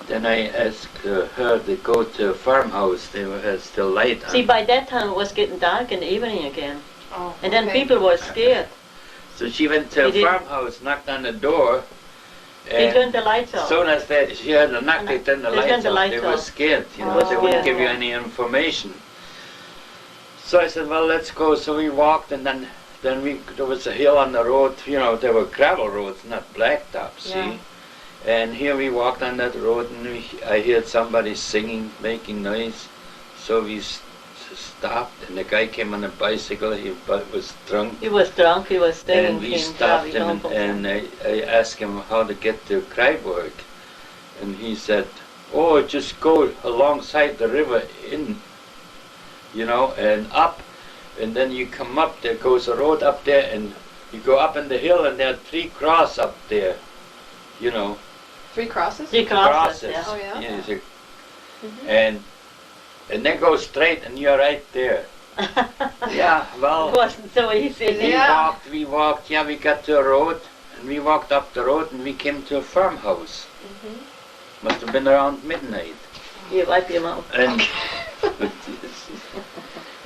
then I asked her to go to a farmhouse, they were still light on. See, by that time it was getting dark in the evening again. Oh, And then okay. people were scared. So she went to a He did- farmhouse, knocked on the door, They and turned the lights as off. soon as she heard the knock, they turned the They lights turned the off. lights They were off. scared, you know, Oh. they wouldn't give you Scared. any information. So I said, well, let's go. So we walked, and then there was a hill on the road, you know, there were gravel roads, not blacktop, see? Yeah. And here we walked on that road, and I heard somebody singing, making noise. So we stopped, and the guy came on a bicycle, he was drunk. He was drunk, he was staying And we in stopped Krabi, him, and I asked him how to get to Kreiburg. And he said, oh, just go alongside the river in, you know, and up. And then you come up, there goes a road up there, and you go up in the hill, and there are 3 crosses up there, you know. 3 crosses? Three crosses, yeah. Oh, yeah? he said, and And then go straight and you're right there. Yeah, well, It wasn't so easy. we walked, yeah, we got to a road, and we walked up the road, and we came to a farmhouse. Must have been around midnight. You wipe your mouth. And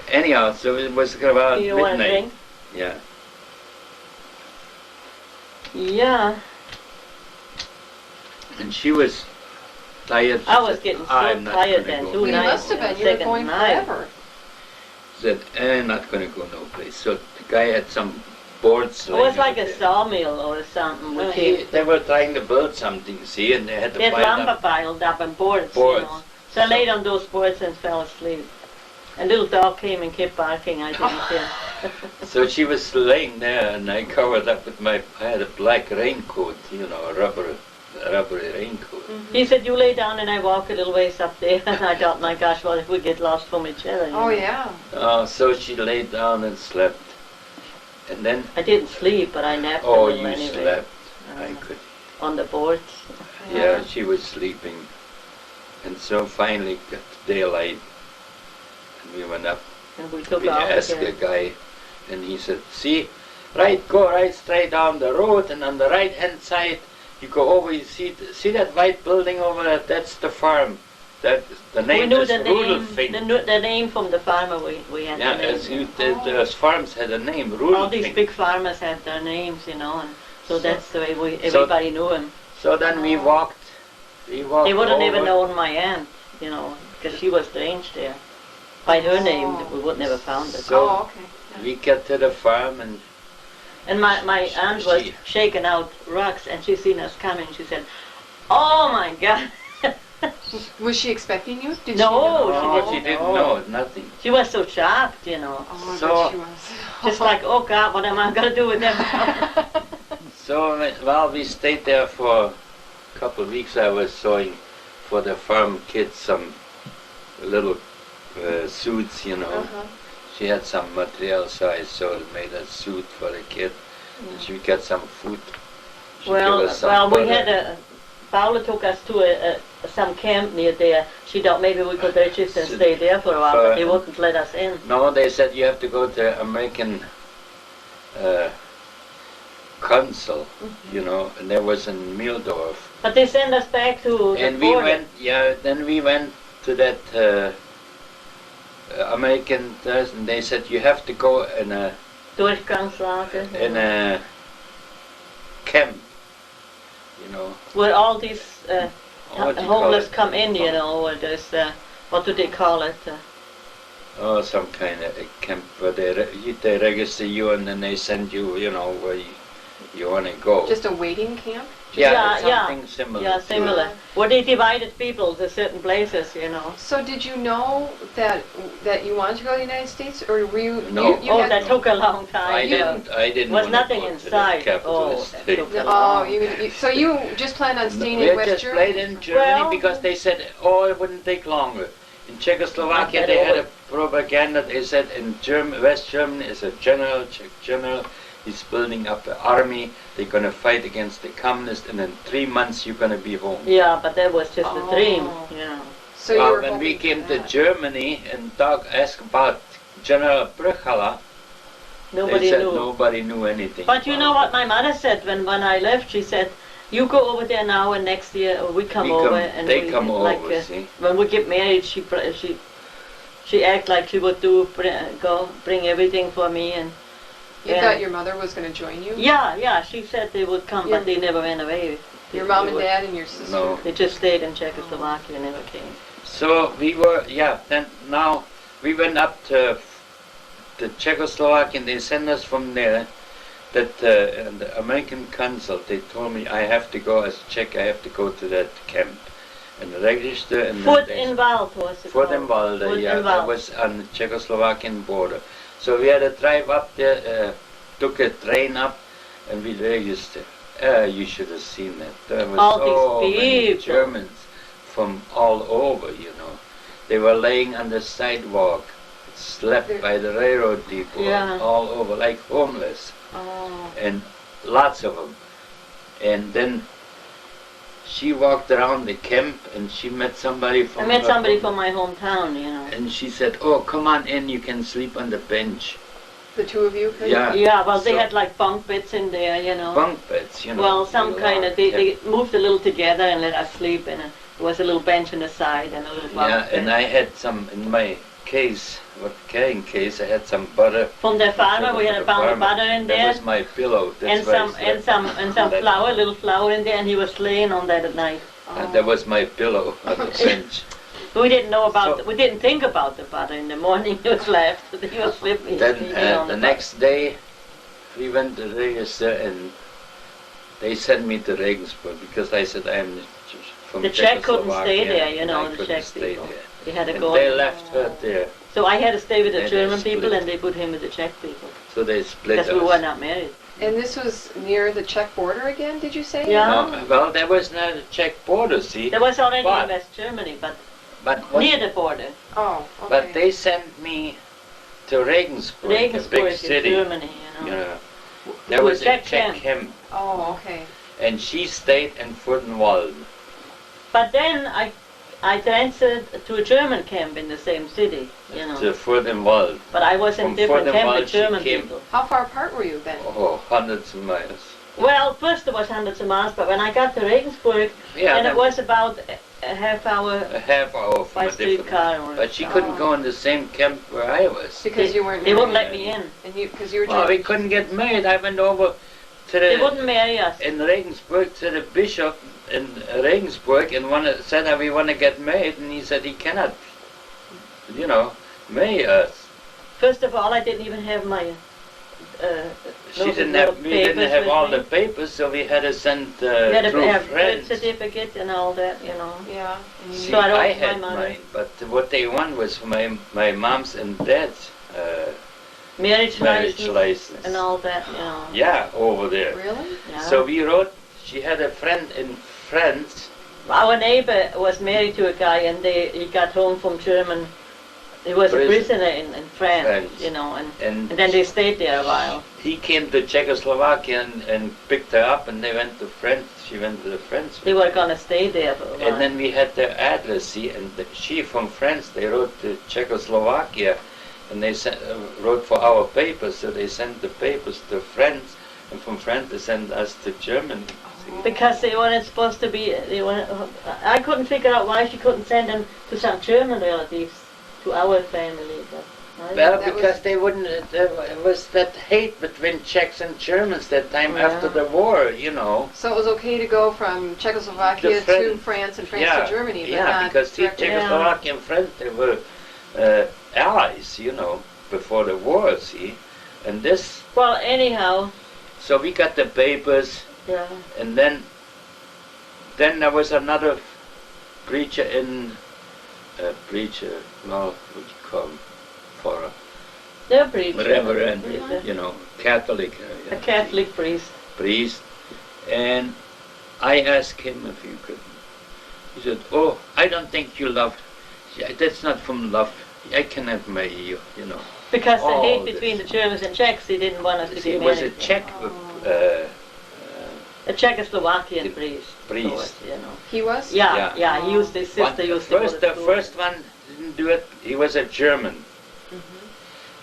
anyhow, so it was about You want a midnight. drink? Yeah. Yeah. And she was tired. I was getting so I'm not tired gonna then. go. Two Well, you nights. must have been. You were second going night. forever. Said, I'm not going to go no place. So the guy had some boards. It was laying like out a there. sawmill or something. No, With the, they were trying to build something, see, and they had to they had pile lumber up. piled up and boards, Boards. you know. So I laid on those boards and fell asleep. A little dog came and kept barking. I didn't hear. So she was laying there, and I covered up with I had a black raincoat, you know, a rubbery raincoat. He said, you lay down and I walk a little ways up there. And I thought, my gosh, what if we get lost from each other? you Oh know? yeah. So she laid down and slept. And then, I didn't sleep, but I napped a oh, little you anyway. slept. Uh, I could. On the boards. Yeah, she was sleeping. And so finally got daylight. And we went up. And we took We off asked again. the guy, and he said, see, go right straight down the road, and on the right-hand side, you go over, you see that white building over there, that's the farm. The We name knew is the name, Rudelfink. the name from the farmer we had Yeah, the name. as those farms had a name, All these Rudelfink. big farmers had their names, you know, and so that's the way so- everybody knew him. So then we walked They would have never over. known my aunt, you know, because she was strange there. By her name, we would never found it. So- Oh, okay. We got to the farm, and And my aunt was She- shaking out rocks, and she seen us coming. She said, "Oh my God!" Was she expecting you? Did No, she know? oh, she didn't know, nothing. She was so shocked, you know, Oh, I So- bet she was. just like, "Oh God, what am I gonna do with them?" So, well, we stayed there for a couple of weeks. I was sewing for the farm kids some little suits, you know. Uh-huh. She had some material, so I sewed, made a suit for the kid. And she got some food. She gave us some we butter. had Paula took us to some camp near there. She thought maybe we could register and stay there for a while, but they wouldn't let us in. No, they said you have to go to American consul, you know, and there was in Mildorf. But they sent us back to the And we border. went, yeah, then we went to that American test, and they said you have to go in a Durchgangslage. camp, you know. Where all these What do you call homeless it? come in, you know, where there's, what do they call it? Oh, some kind of a camp where they register you, and then they send you, you know, where you want to go. Just a waiting camp? yeah, yeah, something similar. Yeah, to similar. it. Where they divided people to certain places, you know. So did you know that you wanted to go to the United States, or were you? No. You Oh, had, that took a long time. I yeah. didn't Was want nothing to go inside. to the capital Oh, that state. took a Oh, long. so you just planned on staying We in West just Germany? played in Germany Well- because they said, oh, it wouldn't take longer. In Czechoslovakia, Not they that had a propaganda. They said in West Germany is a Czech general. He's building up an army. They're going to fight against the communists, and in 3 months you're going to be home. Yeah, but that was just a dream, Oh. you know. So you Well, were when we hoping came for to that. Germany and asked about General Brüchala, Nobody they said knew. nobody knew anything. But you about know it. what my mother said when I left? She said, "You go over there now, and next year we come over." And they we, come like, over, see? when we get married, she act like she would bring everything for me, and You yeah. thought your mother was going to join you? yeah, she said they would come, Your- but they never went away. Your mom They and would- dad and your sister? No. They just stayed in Czechoslovakia and never came. So we were, then now we went up to the Czechoslovakia, and they sent us from there. That the American consul, they told me I have to go as Czech, I have to go to that camp and register. And then Fort they- in Wald was it Fort called? in Wald, Fort yeah, in that Wald. was on the Czechoslovakian border. So we had to drive up there, took a train up, and we registered. You should have seen that. There were All so these many people. Germans from all over, you know. They were laying on the sidewalk, slept by the railroad people, Yeah. all over, like homeless, Oh. and lots of them. And then she walked around the camp and she met somebody from. I met somebody from my hometown, you know. And she said, "Oh, come on in. You can sleep on the bench." The two of you? Yeah. Yeah, well, they So- had like bunk beds in there, you know. Bunk beds, you know. Well, some you kind are- of, they moved a little together and let us sleep in it. There was a little bench on the side and a little bunk Yeah, bed. and I had some in my case, carrying case. I had some butter. From the farmer, we had a pound of butter in there. That was my pillow. That's And why I some slept and some on that. flour, little flour in there, and he was laying on that at night. And that was my pillow on the bench. We didn't know about, So- we didn't think about the butter in the morning. He was left. He was sleeping. Then sleeping on the butter. next day, we went to register and they sent me to Regensburg because I said I'm from The Czech couldn't stay Czechoslovakia, there, you and know, I the couldn't Czech stay people. there. He had to And go. they left her there, So I had to stay with the Then they German people, split. and they put him with the Czech people so they split because us. we were not married. And this was near the Czech border again, did you say? Yeah. No, well, there was not a Czech border, see, There was already But- in West Germany, but but what, near the border. Oh, okay. but they sent me to Regensburg, a Regensburg big in city. Germany, you You know. know, there To a was a Czech Czech camp. camp, Oh, okay. and she stayed in Furtenwald. But then I transferred to a German camp in the same city, you know. To Furtenwald. But I was in From different camp Furthermore, with she German came- people. How far apart were you then? Oh, hundreds of miles. Well, first it was hundreds of miles, but when I got to Regensburg, Yeah, and that it was about a half hour a half hour from by a different. streetcar. Or But she couldn't go in the same camp where I was. Because you weren't They wouldn't married. let me in. And you, because you were Well, we German. couldn't get married. I went over to They wouldn't the marry us. in Regensburg to the bishop in Regensburg and said that we want to get married, and he said he cannot, you know, marry us. First of all, I didn't even have my. She those didn't little have. We didn't papers have with all me. the papers, so we had to send We had to through have birth friends. certificate and all that, you know. Yeah. And you See, So I don't I have my had mother. mine, but what they want was my mom's and dad's Marriage marriage license license. and all that, you know. Yeah, over there. Really? Yeah. So we wrote. She had a friend in France. Our neighbor was married to a guy, and he got home from German. He was a Prison. prisoner in France, France. you know, and And then they stayed there a while. he came to Czechoslovakia and picked her up, and they went to France. She went to the French. They were gonna stay there for a while. And then we had their address, see, and she from France, they wrote to Czechoslovakia, and they wrote for our papers, so they sent the papers to France, and from France they sent us to Germany. see. Because they weren't supposed to be, I couldn't figure out why she couldn't send them to some German relatives, to our family. But Well, That because was- they wouldn't, there was that hate between Czechs and Germans that time Yeah. after the war, you know. So it was okay to go from Czechoslovakia The French- to France and France to Germany, but yeah, not because see, directly- Czechoslovakia and France, they were allies, you know, before the war, see. And this, well, anyhow, so we got the papers, yeah. and then there was another preacher well, what you call him, for They're a preacher. reverend, Preacher. you know, Catholic. A Catholic priest. Priest, and I asked him if he could. He said, "Oh, I don't think you love. Yeah, that's not from love. I cannot marry you, you know." Because the Oh, hate this- between the Germans and Czechs, they didn't want us to See, be it was a married. Czech A Czechoslovakian the priest. priest. of course, you know. He was? Yeah, Yeah. he used his sister used to go to the school. first one didn't do it. He was a German. Mm-hmm.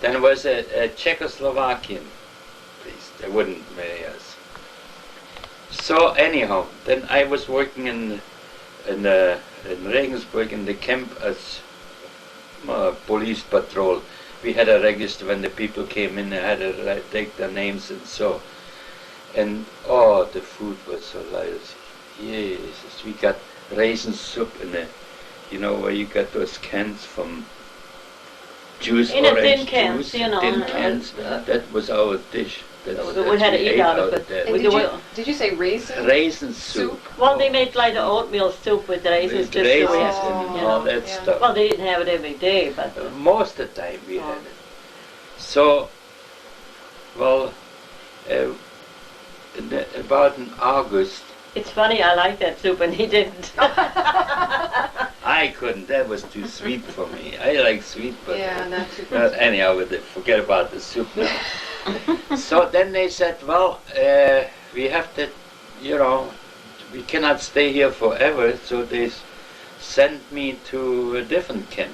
Then was a Czechoslovakian priest. They wouldn't marry us. So anyhow, then I was working in Regensburg in the camp as police patrol. We had a register when the people came in. I had to take their names and so. And oh, the food was so nice. Jesus, we got raisin soup in it. You know where you got those cans from juice, In a orange tin cans, juice, you know, tin cans. That was our dish. We had to eat ate out of it. that. And We did do you, it- did you say raisin? Raisin soup. Well, they made like the oatmeal soup with raisins, With just raisins so and you all know. that yeah. stuff. Well, they didn't have it every day, but Most of the time we Oh. had it. So, well, about in August, it's funny. I like that soup, and he didn't. I couldn't. That was too sweet for me. I like sweet, but Yeah, not too anyhow, forget about the soup now. So then they said, well, we have to, you know, we cannot stay here forever, so they sent me to a different camp.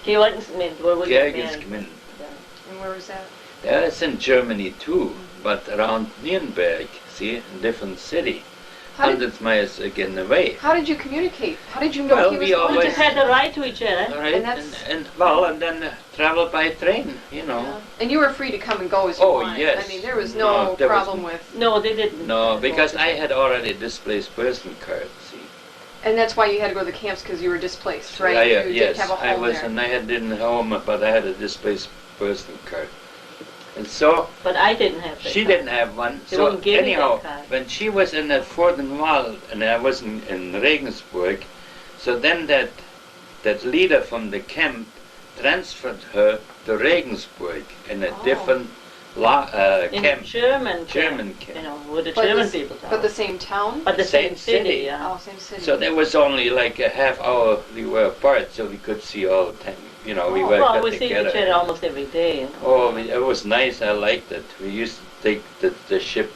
Georgensgmind, where we got married. Georgensgmind. And where was that? That's in Germany too, but around Nuremberg, see, in different city. How did, 100 miles again away. how did you communicate? How did you know Well, he was we going We always- just had to write to each other. Right, And that's- and then travel by train, you know. Yeah. And you were free to come and go as you Oh, wanted. yes. I mean, there was No, no there was- problem with... No, they didn't. No, because I had already displaced person card, see. And that's why you had to go to the camps, because you were displaced, right? I, you yes, didn't have a I home was, there. and I didn't home, but I had a displaced person card. And so, But I didn't have that. she didn't have one. They So wouldn't give me that anyhow, card. when she was in the Fordenwald, and I was in Regensburg, so then that leader from the camp transferred her to Regensburg in a Oh. different In camp. German German camp. camp. You know, where the But German the- people But the same town? But the same same city, city. yeah. Oh, same city. So there was only like a half hour we were apart, so we could see all the time. You know, we Oh, were Well, got we see together. each other almost every day. You know. Oh, it was nice. I liked it. We used to take the ship,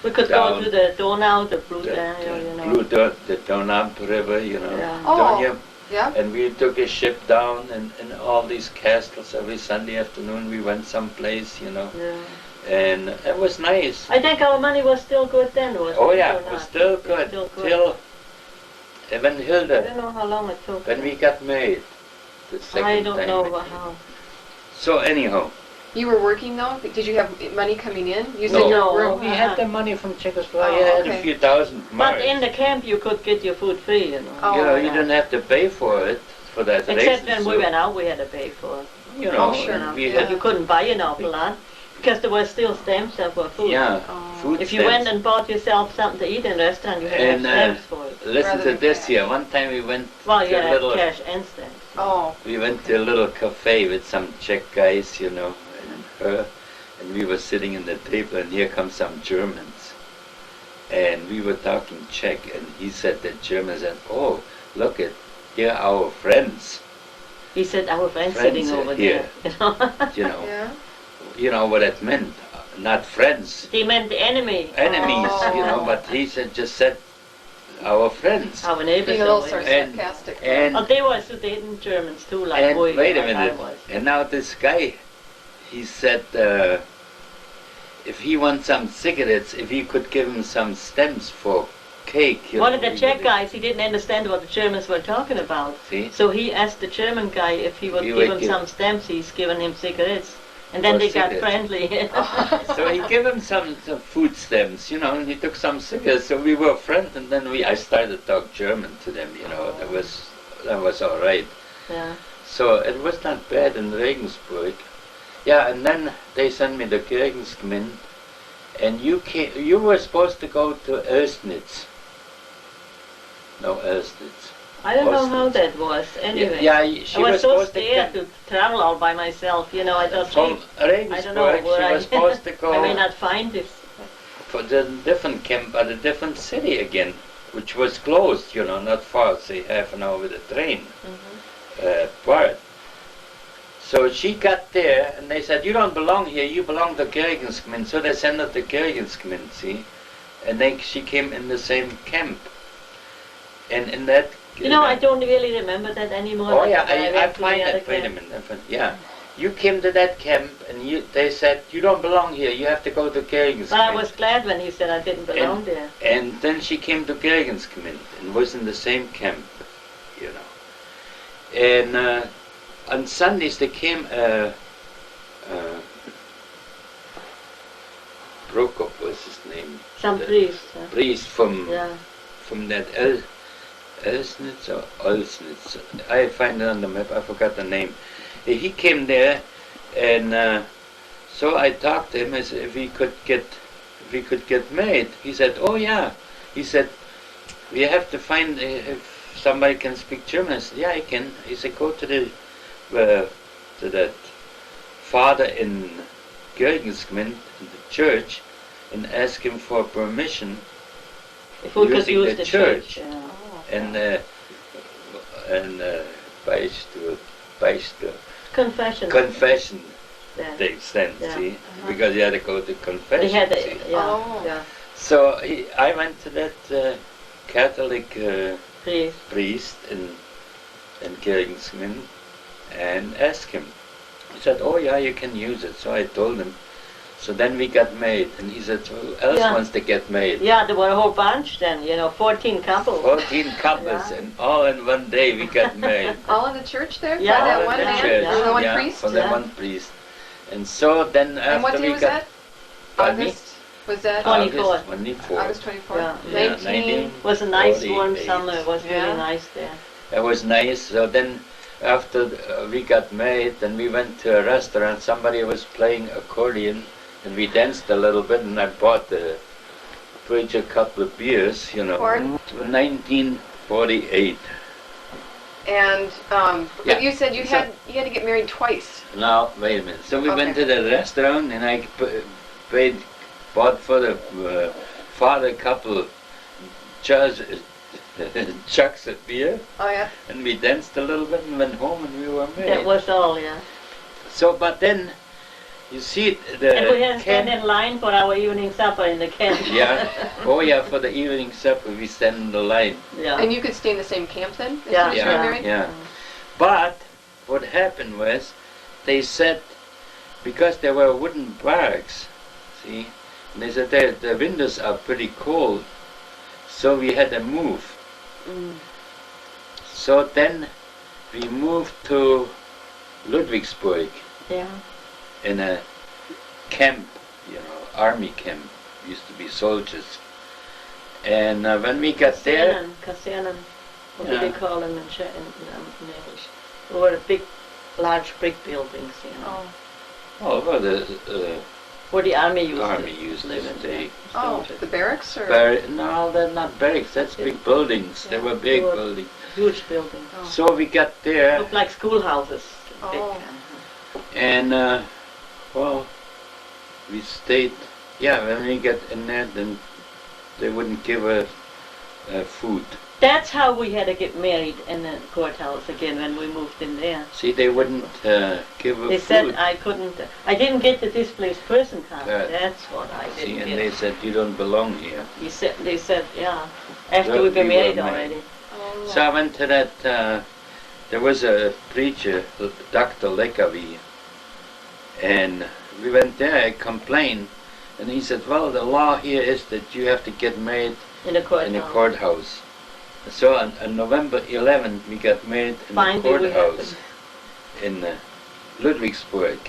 We could down go to the Donau, the Blue the, Danube, you know. the Donau River, you know, Yeah. Oh. Donau. Yeah? And we took a ship down and all these castles every Sunday afternoon. We went someplace, you know, Yeah. and it was nice. I think our money was still good then, was Oh it? yeah, Or it was not? still good Still good. till when I Hilda, don't know how long it took. when we got married, the second I don't time. know I think. how. So anyhow, You were working, though? Did you have money coming in? You no, said you No. were... we had the money from Czechoslovakia. Oh, I had okay. a few thousand marks. But in the camp you could get your food free, you know. Oh, You know, you yeah. didn't have to pay for it, for that Except races, when we so, went out, we had to pay for it. you know, Oh, sure. and we Yeah. had, You couldn't buy an awful lot because there were still stamps there for food. yeah, Oh. food If you stamps. went and bought yourself something to eat in a restaurant, you had to have And, stamps for it. Listen rather to than this cash. here. One time we went Well, you to had a to have little, cash and stamps. Oh. we went to a little cafe with some Czech guys, you know, and her, and we were sitting in the table, and here come some Germans, and we were talking Czech, and he said that German said, "Oh, look at here are our friends," He said, our friend's Friends sitting are over here. there. You know? you know, Yeah? you know what it meant, not friends. They meant the enemy. Enemies, you know, Oh. but he said, just said our friends. Our neighbors Being a little over here. sarcastic. And Oh, they were Sudeten Germans too, like and we, wait a like I minute, was. and now this guy, he said, if he wants some cigarettes, if he could give him some stems for cake. You One know, of the he Czech would- guys, he didn't understand what the Germans were talking about. See? So he asked the German guy if he would He give would him give- some stamps. He's given him cigarettes. And then Or they got cigarettes. friendly. So he gave him some food stamps, you know, and he took some cigarettes. So we were friends, and then I started to talk German to them, you know. That was all right. Yeah. So it was not bad in Regensburg. Yeah, and then they sent me to Regensgmind, and you were supposed to go to Erstnitz. No, Erstnitz. I don't know Auschwitz. how that was. Anyway. Yeah, she I was was so supposed scared to to travel all by myself. You know, I thought, from "Gee, I don't know Regensburg. where She was supposed to I may go not find this. for the different camp at a different city again, which was closed, you know, not far, say half an hour with a train part. So she got there, and they said, "You don't belong here. You belong to Regensgmind." So they sent her to Regensgmind, see, and then she came in the same camp. And in that, You know, I don't really remember that anymore. Oh like yeah, when I went to the find other it. Wait a camp. minute. Yeah, you came to that camp, and they said you don't belong here. You have to go to Regensgmind. But I was glad when he said I didn't belong there. And then she came to Regensgmind and was in the same camp, you know. And on Sundays they came. Prokop was his name. Some the priest. Priest from Yeah. that Elsnitz or Olsnitz. I find it on the map. I forgot the name. He came there, and so I talked to him as if we could get married. He said, "Oh yeah." He said, "We have to find if somebody can speak German." I said, "Yeah, I can." He said, "Go to that father in Georgensgmind, in the church, and ask him for permission." If we could Using use the the church. church. Yeah. And Beichte, Confession. confession Yeah. they sent, Yeah. see, because you had to go to confession. They had see. yeah, Oh. yeah. So I went to that Catholic Please. priest in Kirgisman and asked him. He said, oh yeah, you can use it. So I told him. So then we got married, and he said, who else wants to get married? Yeah, there were a whole bunch then, 14 couples. 14 couples, and all in one day we got married. All in the church there? Yeah, For that All one in the man? church. For the one Yeah, priest? for the one priest. And so then after And what day we was got... that? Pardon me? August? Was that 24. August 24. August 24th? Yeah. 19... It was a nice warm 48. summer. It was Yeah. really nice there. It was nice. So then after we got married, then we went to a restaurant. Somebody was playing accordion, and we danced a little bit, and I bought the preacher a couple of beers, Or- 1948. And, Yeah. but you said you So- had to get married twice. Now, wait a minute. So we went Okay. to the restaurant, and I bought for the father couple chucks of beer, Oh, yeah? and we danced a little bit and went home, and we were married. That was all, yeah. So, but then, you see, the And we had to stand camp- in line for our evening supper in the camp. Yeah. Oh, yeah. For the evening supper, we stand in the line. Yeah. And you could stay in the same camp then? As Yeah. soon as you were Yeah. married? Yeah. But what happened was, they said, because there were wooden barracks, see, and they said the windows are pretty cold, so we had to move. Mm. So then we moved to Ludwigsburg Yeah. in a camp, army camp. Used to be soldiers. And when we got there, Kasernen. What do Yeah. they call them in English? They were big, large brick buildings, Oh. oh, well, the where the army used army to used live to in. stay. Oh, the barracks? Or? No, they're not barracks. That's big buildings. They were big They were buildings. Huge buildings. Oh. So we got there, Looked like schoolhouses. Big. Oh. and well, we stayed. Yeah, when we got in there, then they wouldn't give us food. That's how we had to get married in the courthouse again when we moved in there. See, they wouldn't give us They food. said I didn't get the displaced person card. Yeah. That's what I See, didn't and get. they said you don't belong here. They said, yeah, after Well, we've been we were married married. already. Oh. So I went to that. There was a preacher, Dr. Leckavi, and we went there. I complained, and he said, "Well, the law here is that you have to get married In the courthouse. in the courthouse." So on November 11th, we got married in Finally, the we courthouse in Ludwigsburg.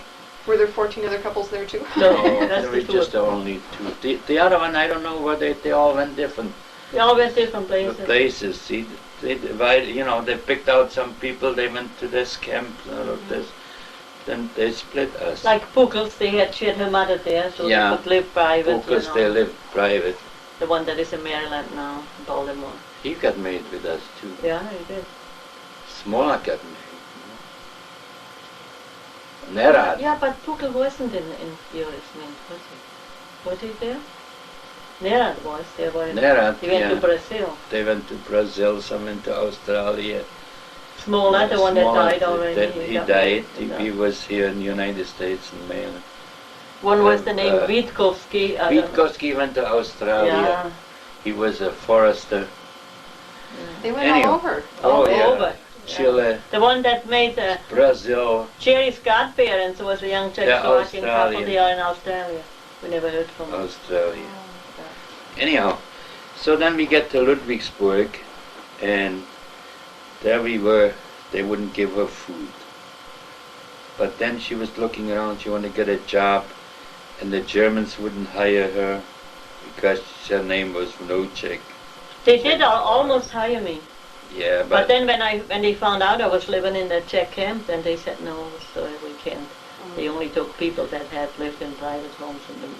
Were there 14 other couples there too? No, No, that's there the were two just of them. only two. The other one, I don't know whether they all went different We all went different places. places. See, they divided. They picked out some people. They went to this camp, this. Then they split us. Like Puckles, she had her mother there, so Yeah. they could live private. Because they lived private. The one that is in Maryland now, in Baltimore. He got married with us too. Yeah, he did. Smola got married. Nerad. Yeah, but Puckle wasn't in Kirgisman, was he? Was he there? Nerad was. They were in, Nerad, he went to yeah. Brazil. They went to Brazil, some went to Australia. Smola, the one that Smola, died already. He got died. married. He was here in the United States in Maryland. One was the name uh, Witkowski. Witkowski went to Australia. Yeah. He was a forester. They went Anyhow. all over. All yeah. over. Chile, The one that made Brazil. Jerry's godparents was a young Czechoslovakian couple. Australian. They are in Australia. We never heard from them. Australia. Anyhow, so then we get to Ludwigsburg, and there we were. They wouldn't give her food. But then she was looking around. She wanted to get a job, and the Germans wouldn't hire her because her name was Vnoucek. They did almost hire me. Yeah, But then when they found out I was living in the Czech camp, then they said, no, sorry, we can't. They only took people that had lived in private homes and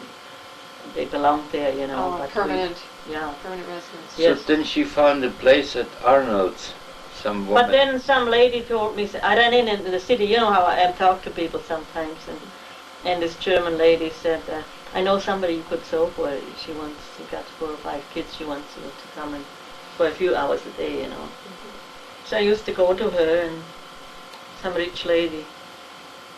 they belonged there, Oh, but permanent yeah. residence. so Yes. then she found a place at Arnold's. Some woman. But then some lady told me, I ran in the city, you know how I talk to people sometimes, and this German lady said, I know somebody you could sew for. She got 4 or 5 kids, she wants you to come in for a few hours a day, So I used to go to her, and some rich lady,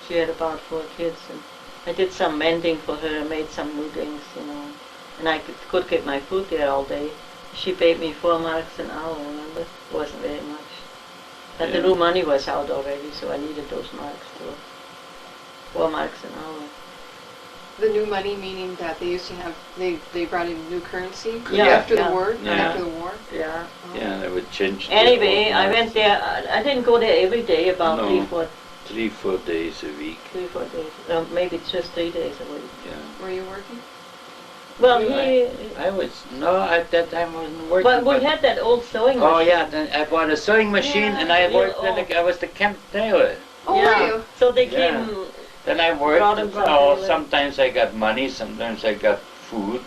she had about 4 kids, and I did some mending for her, made some new things, and I could get my food there all day. she paid me 4 marks an hour, remember? It wasn't very much. But the new money was out already, so I needed those marks too. 4 marks an hour. The new money meaning that they used to have, they brought in new currency Yeah, after yeah. the war? Yeah. After the war? Yeah. Oh. Yeah, they would change. the Anyway, old I marks. went there. I didn't go there every day, about No. 3-4 days a week. 3-4 days. Maybe just 3 days a week. Yeah. Were you working? Well, I was, no, at that time I wasn't working. But we had that old sewing machine. Oh yeah, then I bought a sewing machine and I Yeah, worked, oh. I was the camp tailor. Oh, Yeah. were you? So they Yeah. came. Then I worked, Brought 'em from oh, tailor. sometimes I got money, sometimes I got food,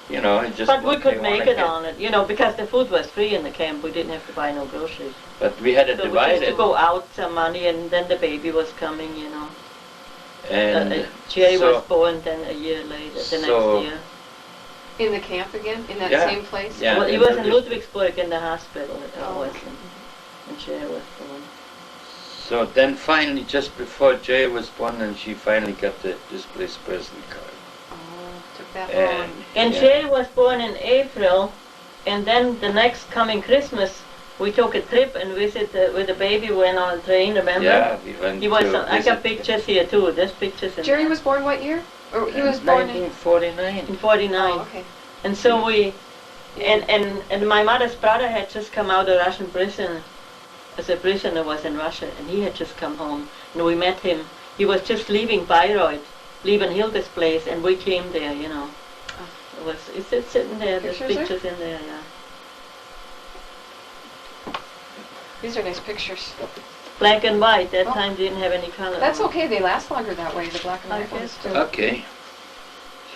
you know, it just But we what could they make wanna it get. on it, because the food was free in the camp. We didn't have to buy no groceries. But we had it So we used to divided. go out some money, and then the baby was coming, And Jay so- was born then a year later, the So- next year. In the camp again? In that Yeah. same place? Yeah. Well, he in was in Ludwig- Ludwigsburg in the hospital. Oh, Was, okay. and Jay was born. So then finally, just before Jay was born, and she finally got the displaced person card. Oh, took that long. And yeah. Jay was born in April, and then the next coming Christmas, we took a trip and visited with the baby. Went on a train. Remember? Yeah, we went He was. to I got visit pictures here too. There's pictures in Jerry there. was born what year? Or he was born in... 1949. in 49. Oh, okay. And so we, and my mother's brother had just come out of Russian prison, as a prisoner was in Russia, and he had just come home, and we met him. He was just leaving Bayreuth, leaving Hilda's place, and we came there, It's sitting there, there's Pictures there? pictures in there, yeah. These are nice pictures. Black and white, that Oh. time didn't have any color. That's on. okay, they last longer that way, the black and I white ones guess too. so. Okay.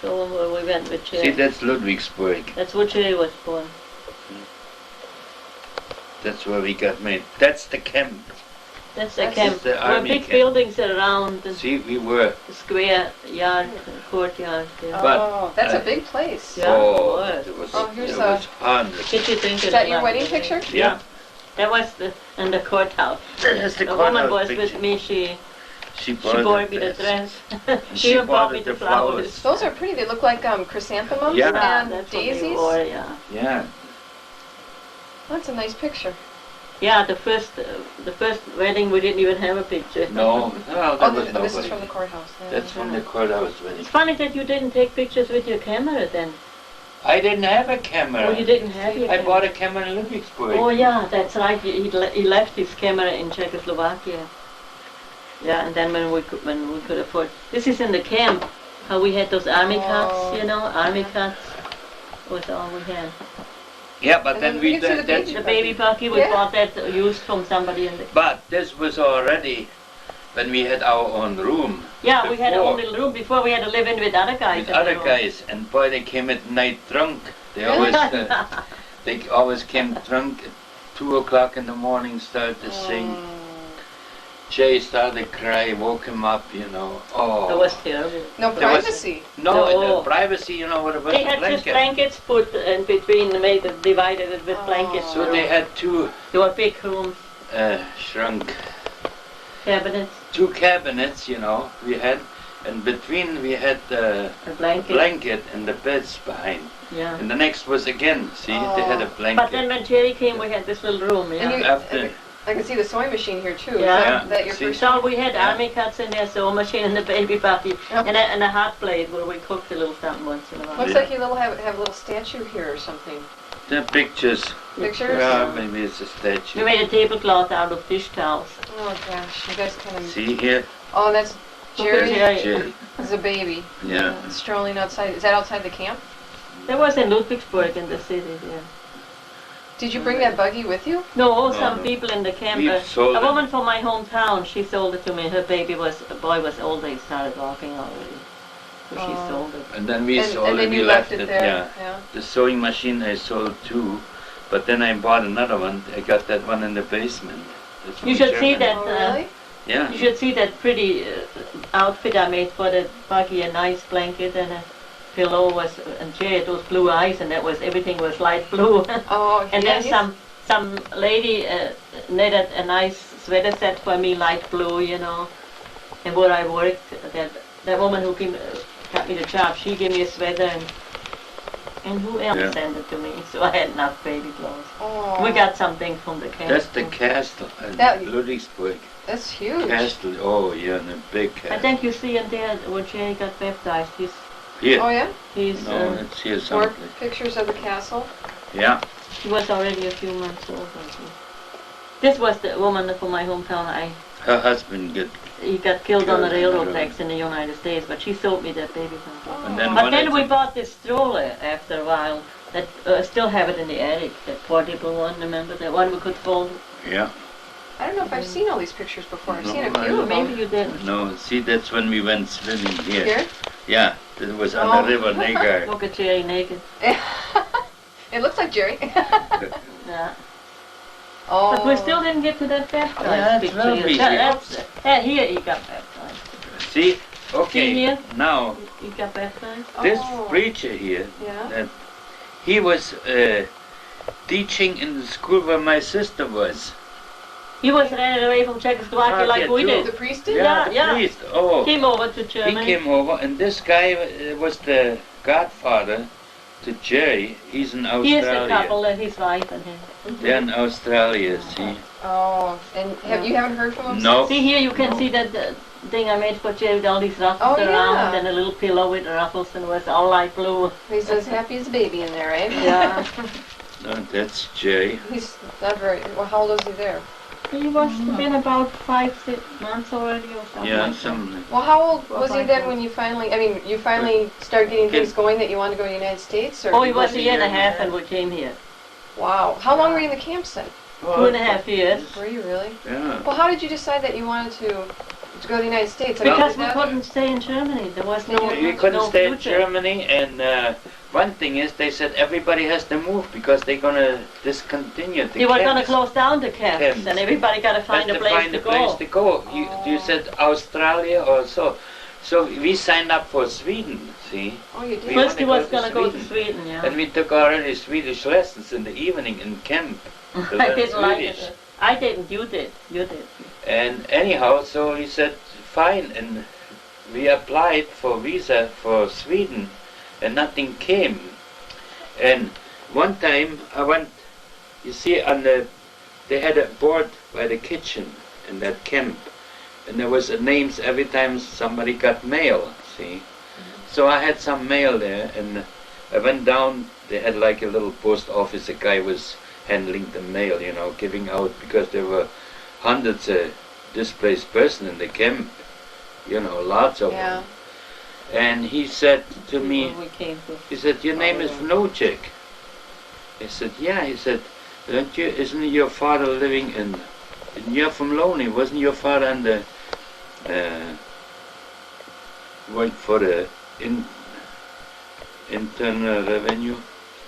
Show them where we went with See, Jay. that's Ludwigsburg. That's where Jay was born. That's where we got made. That's the camp. That's the That's camp. the There were army big camp. buildings around the See, we were. square yard, courtyard there. But, Oh, that's a big place. Yeah. Oh, it it was, Oh, here's it a- was hundreds. Did you think Is that your wedding picture? Yeah. That was in the courthouse. That's the The woman was picture. with me. She She bought me the dress. She even bought bought me us the the flowers. Those are pretty, they look like chrysanthemums Yeah. and That's what we daisies. wore, yeah. Yeah. That's a nice picture. Yeah, the first wedding we didn't even have a picture. No, Oh, that was this is nobody. from the courthouse. Yeah. That's from the courthouse wedding. It's funny that you didn't take pictures with your camera then. I didn't have a camera. Oh, you didn't have your I camera. bought a camera in Ludwigsburg. Oh yeah, that's right. He left his camera in Czechoslovakia. Yeah, and then when we could afford. This is in the camp. How we had those army cuts, army cuts was all we had. Yeah, but And then then we we get to did the that. beach. The baby buggy, we Yeah. bought that used from somebody in the. But this was already when we had our own room. Yeah, we had our own before, little room before we had to live in with other guys. with in the other room. guys, and boy, they came at night drunk. They always came drunk at 2 o'clock in the morning, started to sing. Jay started to cry, woke him up, Oh. That was terrible. No There was- privacy. No, No. privacy, what it was They a had just blanket. blankets put in between, divided it with blankets. So they had two There were big rooms, shrunk, cabinets, two cabinets, we had, and between we had the a blanket. blanket and the beds behind. Yeah. And the next was again, they had a blanket. But then when Jerry came, we had this little room. And Yeah. you- After, I can see the sewing machine here too. Yeah. Is Yeah. that your See? first So we had Yeah. army cuts in there, sewing machine, and the baby buggy, Yep. and a hot plate where we cooked a little something once in a while. Looks Yeah. like you have a little statue here or something. the pictures. Pictures? Yeah, maybe it's a We statue. made a tablecloth out of dish towels. Oh gosh, you guys kind of... See here? Oh, that's Jerry Jerry. as a baby. Yeah. Strolling outside. Is that outside the camp? That was in Ludwigsburg in the city, yeah. Did you bring that buggy with you? No, some no. people in the camp. We sold A it. woman from my hometown, she sold it to me. Her boy was older, he started walking already. So she Oh. sold it. And then we sold and it, then we you left left it, there. yeah. The sewing machine I sold too, but then I bought another one. I got that one in the basement. That's from You should see Germany. that. Oh, really? Yeah. You should see that pretty outfit I made for the buggy. A nice blanket and a pillow and Jay had those blue eyes, and everything was light blue. Oh, And yeah, then some lady knitted a nice sweater set for me, light blue, And where I worked, that woman who got me the job, she gave me a sweater, And who else Yeah. sent it to me? So I had enough baby clothes. Oh, We got something from the castle. That's the castle in That- Ludwigsburg. that's huge. Castle, oh yeah, and a big I castle. think you see in there where Jerry got baptized. Here. Oh yeah, He's No, it's here more someplace. pictures of the castle. Yeah. he was already a few months old. I think. This was the woman from my hometown. Her husband He got killed on the Killed on the railroad railroad. tracks in the United States, but she sold me that baby from her. Oh. And then But one then of we the- bought this stroller after a while. That still have it in the attic. That portable one. Remember that one we could fold? Yeah. I don't know if I've seen all these pictures before. I've No, seen a I few of Maybe them. you didn't. No, see, that's when we went swimming here. Here? Yeah, that was on Oh. the river Neger. Look at Jerry naked. It looks like Jerry. Yeah. Oh. But we still didn't get to that baptized Yeah, it's picture. lovely. Here he got baptized. See, okay, See here? now He got baptized. this Oh. preacher here, Yeah. he was teaching in the school where my sister was. He was ran away from Czechoslovakia like we too. did. The priest did? Yeah, the yeah. priest. Oh, Came over to he Germany. came over, and this guy was the godfather to Jerry. He's in Here's a Australia. couple, his wife and him. They're in Australia, see. Oh, and you haven't heard from him? No. See here, you can No. see that thing I made for Jerry with all these ruffles Oh, around yeah. and a little pillow with ruffles and it was all light blue. He's as happy as a baby in there, right? Yeah. No, that's Jerry. He's not very. Well, how old is he there? He was been about 5-6 months already or something. Yeah, like that. something. Well, how old Well, was he fine, then fine. when you finally? I mean, you finally started getting Okay. things going that you wanted to go to the United States, or? Oh, he was a a year and a year half and and a we came here. Wow. How long were you in the camps then? 2.5 years. Were you really? Yeah. Well, how did you decide that you wanted to go to the United States? I mean, Because did we that- couldn't stay in Germany. There was no, We couldn't no stay in future. Germany, and one thing is, they said everybody has to move because they're gonna discontinue the They were going to camps. close down the camps Camps. and everybody got to find Has a to place find to a place go. to go. You said Australia or so. So we signed up for Sweden, see? Oh, you did. We First he wanna was go going to to go to Sweden. Sweden, yeah. And we took already Swedish lessons in the evening in camp. to I learn didn't like Swedish. it. I didn't, you did. You did. And anyhow, so he said, fine, and we applied for visa for Sweden, and nothing came. And one time I went, you see, they had a board by the kitchen in that camp, and there was names every time somebody got mail, see. So I had some mail there, and I went down, they had like a little post office, a guy was handling the mail, you know, giving out, because there were hundreds of displaced persons in the camp, you know, lots of Yeah. them. And he said to me, We came to. he said, your name is Vnoucek. I said, yeah. He said, isn't your father living in, and you're from Lonely, wasn't your father in the, worked for the Internal Revenue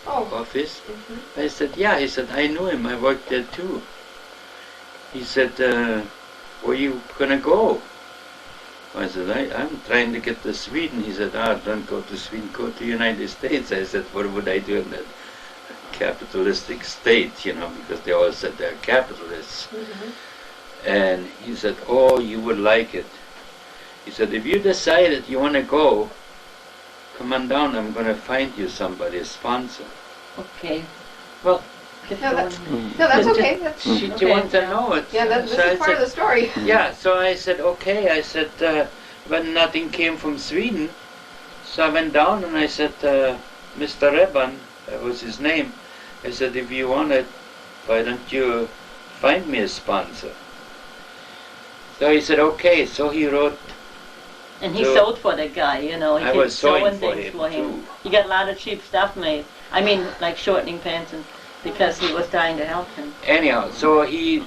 Oh. Office? Mhm. I said, yeah. He said, I knew him, I worked there too. He said, where you gonna go? I said, I'm trying to get to Sweden. He said, don't go to Sweden, go to the United States. I said, what would I do in that capitalistic state, you know, because they all said they're capitalists. Mhm. And he said, oh, you would like it. He said, if you decided you want to go, come on down, I'm going to find you somebody, a sponsor. Okay. Well, get No, going. that's- No, that's okay. That's, Do you Okay. want to know it? yeah, this So I is part of said, the story. yeah, so I said, okay. I said, when nothing came from Sweden, so I went down and I said, Mr. Reban, that was his name, I said, if you want it, why don't you find me a sponsor? So he said, okay. So he wrote, And he So- sewed for that guy, you know. He I did was sewing sewing for things him, for him. too. He got a lot of cheap stuff made. I mean, like shortening pants, and because he was trying to help him. anyhow, so he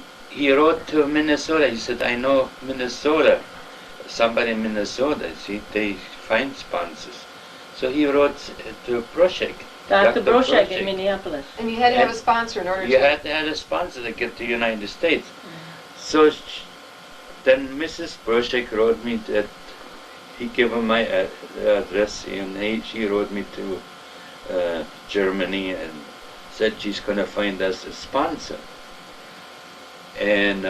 wrote to Minnesota. He said, I know Minnesota, somebody in Minnesota, see, they find sponsors. So he wrote to Proshek. Dr. Broshek Broshek. in Minneapolis. And you had to have a sponsor in order You to. had to have a sponsor to get to the United States. So then Mrs. Proshek wrote me that he gave her my address, and she wrote me to Germany and said she's going to find us a sponsor. And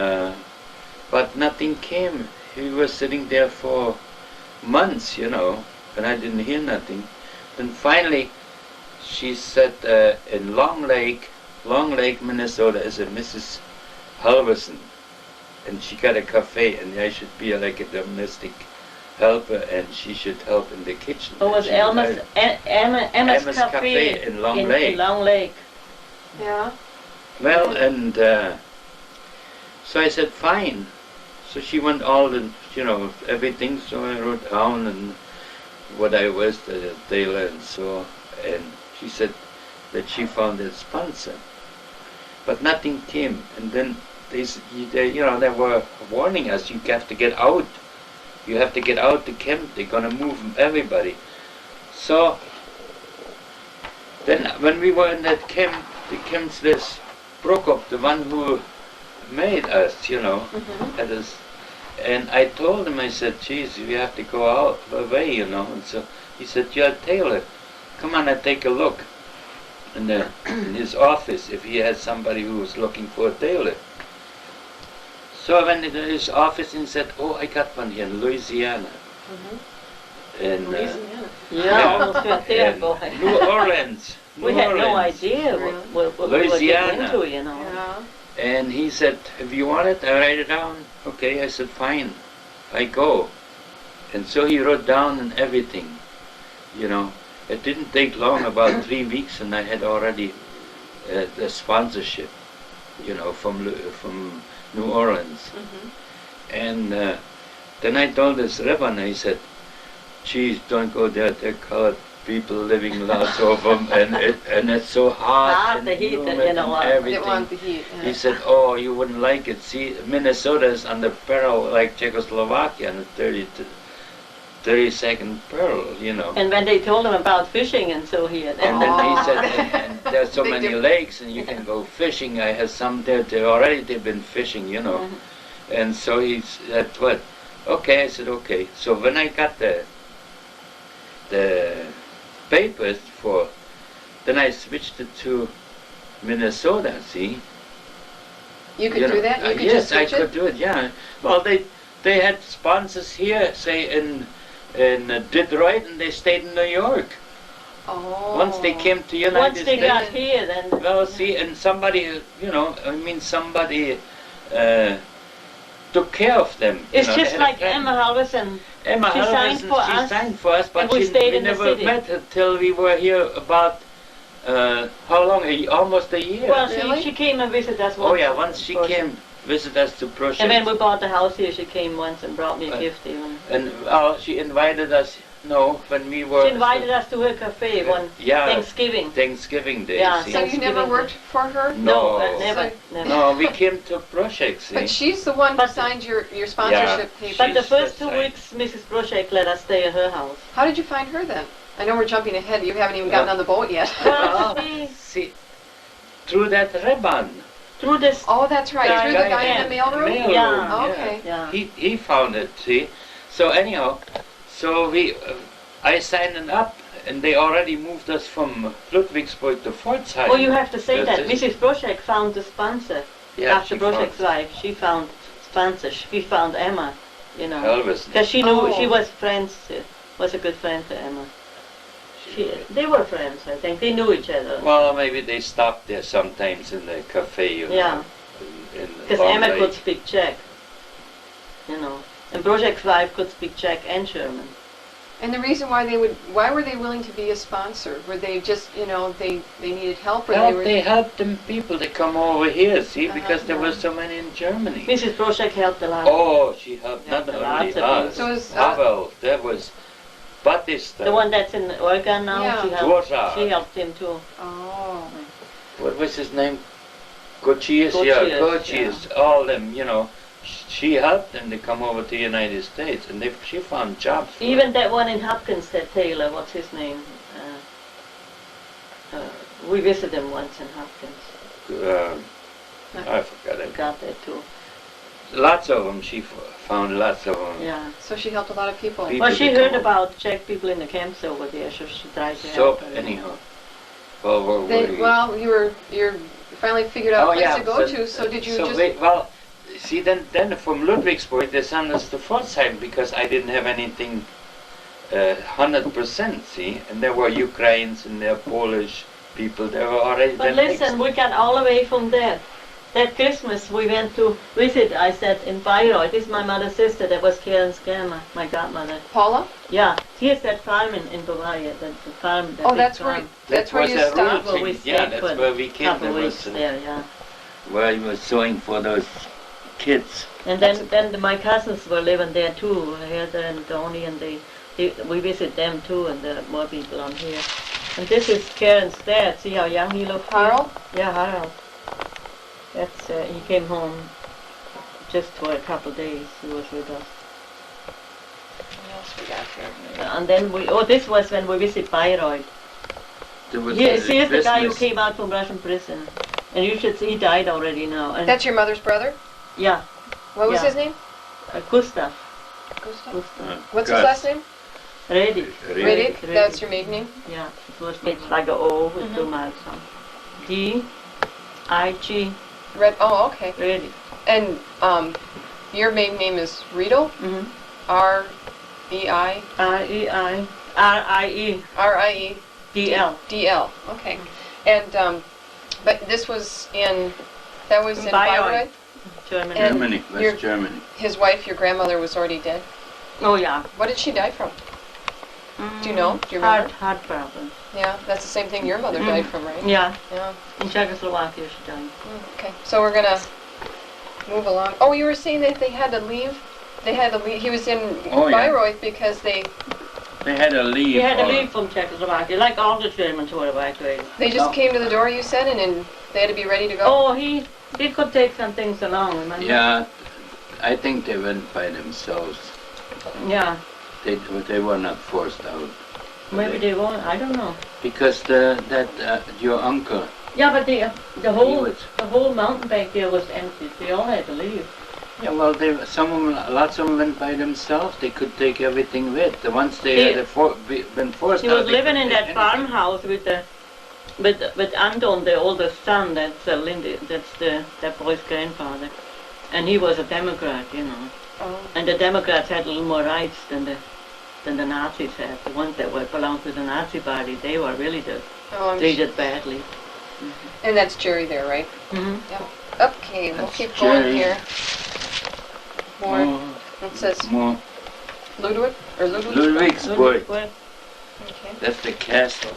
but nothing came. He was sitting there for months, you know, and I didn't hear nothing. Then finally, she said in Long Lake, Minnesota, is a Mrs. Halverson, and she got a cafe, and I should be like a domestic helper, and she should help in the kitchen. It was Emma's Cafe in Long Lake. In Long Lake. Yeah. Well, and so I said, fine. So she went all the, everything, so I wrote down and what I was, the tailor and so, and she said that she found a sponsor. But nothing came, and then they were warning us, you have to get out. You have to get out the camp, they're gonna move everybody. So, then when we were in that camp, the camp's this Prokop, the one who made us, had us. And I told him, I said, geez, we have to go out away, And so he said, you're a tailor. Come on and take a look in in his office if he has somebody who was looking for a tailor. So I went into his office and said, oh, I got one here in Louisiana. And, Louisiana. Yeah, boy. New Orleans. We had no idea what we were getting into, Yeah. And he said, if you want it, I write it down. Okay, I said, fine, I go. And so he wrote down and everything, It didn't take long, about 3 weeks, and I had already the sponsorship, from New Orleans. And then I told this Rebbe, he said, geez, don't go there, they're colored people living, lots of them, and it's so hot, and the heat, humid and everything. They want the heat. Yeah. He said, oh, you wouldn't like it. See, Minnesota is on the peril like Czechoslovakia, on the 32nd peril, And when they told him about fishing, and so he had... And then he said, and there's so many lakes, and you can go fishing. I have some there, they've been fishing, And so he said, what? Okay, I said, okay. So when I got the papers for, then I switched it to Minnesota, see? You could do that? You could yes, just switch I could do it, yeah. Well, they had sponsors here, say in Detroit, and they stayed in New York. Oh. Once they came to United States. Once they got here, then... Well, see, and somebody, somebody took care of them. It's just like Emma Halverson. Emma Halverson, she signed for us, but we never met until we were here about, how long? Almost a year. Well, she came and visited us once. Oh yeah, once she came visit us to Prussia. And when we bought the house here, she came once and brought me a gift even. And she invited us, when we were... She invited us to her cafe one Thanksgiving Day. Yeah, so you never worked for her? No, never. No, we came to Prussia, see. But she's the one who signed your sponsorship papers. But the first 2 weeks, Mrs. Broschek let us stay at her house. How did you find her then? I know we're jumping ahead. You haven't even gotten on the boat yet. Well, see, through that Reban. Through this... Oh, that's right. Through the guy in the mailroom? Yeah. Oh, okay. Yeah. He found it, see. So anyhow, so I signed it up, and they already moved us from Ludwigsburg to Pforzheim. Oh, you have to say that. Mrs. Broschek found the sponsor. Yeah, after Broschek's wife, she found sponsor. She found Emma, Elvis. Because she knew, she was friends, was a good friend to Emma. They were friends, I think. They knew each other. Well, maybe they stopped there sometimes in the cafe, Yeah. Because Emma could speak Czech, And Broschek's wife could speak Czech and German. And the reason why were they willing to be a sponsor? Were they just, they needed help, or they helped them people to come over here, see, because there were so many in Germany. Mrs. Broschek helped a lot. Oh, she helped not only us. So Pavel, there was Batista. The one that's in Oregon now, yeah. she helped him too. Oh. What was his name? Gochius, all them, She helped them to come over to the United States, and she found jobs for even that one in Hopkins, that tailor, what's his name? We visited him once in Hopkins. I forgot it. Got that too. Lots of them, she found lots of them. Yeah. So she helped a lot of people. Well, she heard about Czech people in the camps over there, so she tried to help. So, anyhow. Well, you finally figured out a place to go to, so did you just... See, then from Ludwigsburg they sent us to Pforzheim because I didn't have anything 100%, see? And there were Ukrainians and there were Polish people, they were already But listen, we got all the way from that. That Christmas we went to visit, I said, in Bayreuth. This is my mother's sister, that was Karen's grandma, my godmother. Paula? Yeah, here's that farm in Bavaria, the farm. Oh, that's where you stopped? Where we Yeah, stayed that's for where we came. couple There weeks was, there, yeah. where you were sewing for those kids. And then my cousins were living there too, Heather and Donnie, and we visit them too, and there are more people on here. And this is Karen's dad. See how young he looks? Harald? Yeah, Harald. That's he came home just for a couple of days. He was with us. What else we got here? And then this was when we visit Bayreuth. Here's the guy who came out from Russian prison, and you should see he died already now. And That's your mother's brother? yeah, What was Yeah. his name? Gustav. Gustav? Gus. What's his last name? Ready. Riddick? That's your maiden name? Yeah, it was it's like a O with 2 marks on. D-I-G. Oh, okay. Ready. And your maiden name is Riedel? Mm-hmm. R-E-I? R-E-I. R-I-E. R-I-E-D-L. D-L. Okay. And, but this was that was in Bayreuth? Germany. And Germany, West Germany. His wife, your grandmother, was already dead? Oh, yeah. What did she die from? Do you know? Do you remember? Heart problem. Yeah, that's the same thing your mother died from, right? Yeah. Yeah. In Czechoslovakia she died. Okay, so we're gonna move along. Oh, you were saying that they had to leave? They had to leave. He was in Bayreuth because they had to leave. He had to leave from Czechoslovakia, like all the Germans who were evacuated. They just came to the door, you said, and then they had to be ready to go? Oh, he could take some things along, remember? Yeah, I think they went by themselves. Yeah. They were not forced out. Maybe they won't, I don't know. Because your uncle. Yeah, but the whole mountain back there was empty. They all had to leave. Yeah, well, lots of them went by themselves. They could take everything with. The ones they had been forced out. He was living in that farmhouse with Anton, the oldest son. That's Lindy. That's that boy's grandfather, and he was a Democrat, you know. Oh. And the Democrats had a little more rights than the Nazis had. The ones that belonged to the Nazi party, they were really treated badly. Mm-hmm. And that's Jerry there, right? Mm-hmm. Yeah. Okay, we'll keep going here. More. It says Ludwig or Ludwig. Ludwigsburg. Okay. That's the castle.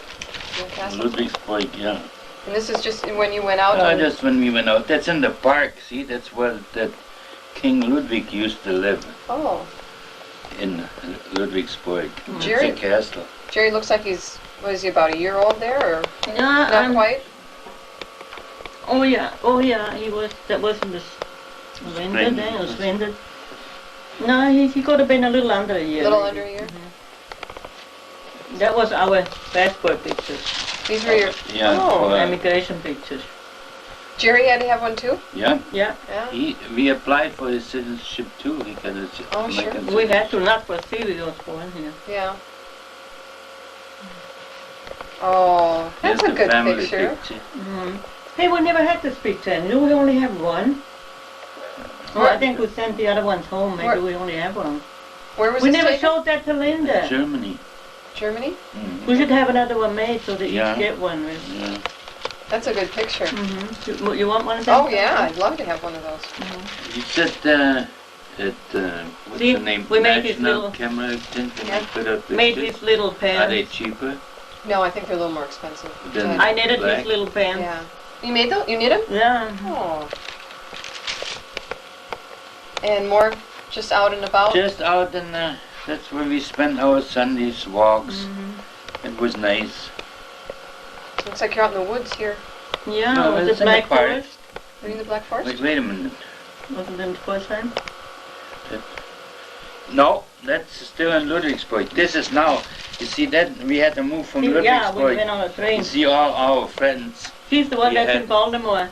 The castle. Ludwigsburg, yeah. And this is just when you went out? Just when we went out. That's in the park, see? That's where that King Ludwig used to live. Oh. In Ludwigsburg. Jerry, it's a castle. Jerry looks like he's about a year old there, or not quite? Oh yeah, he was, that wasn't the winter then, it was winter. No, he could have been a little under a year. A little under a year? Mm-hmm. That was our passport pictures. These were your immigration pictures. Jerry had to have one too? Yeah. We applied for his citizenship too. He got his sure. We had to, not for he was born here. Yeah. Oh, that's a good picture. Mm-hmm. Hey, we never had this picture. We only have one. Well, I think we sent the other ones home. Maybe we only have one. Where was we this never taken? showed that to Linda. Germany. Germany? Mm-hmm. We should have another one made so that you get one. Yeah. That's a good picture. Mm-hmm. You want one of them? Oh yeah, I'd love to have one of those. Mm-hmm. You said what's the name? We made these National little Camera Tint. Made these little pants. Are they cheaper? No, I think they're a little more expensive. I knitted these little pants. Yeah. You made them? You knit them? Yeah. Oh. And more just out and about? Just out in that's where we spent our Sundays walks. Mm-hmm. It was nice. Looks like you're out in the woods here. Yeah, no, with the Black Forest. Are you in the Black Forest? Wait a minute. Wasn't it the first time? No, that's still in Ludwigsburg. This is now. You see that we had to move from Ludwigsburg. Yeah, we went on a train. You see all our friends. She's the one that's in Baltimore.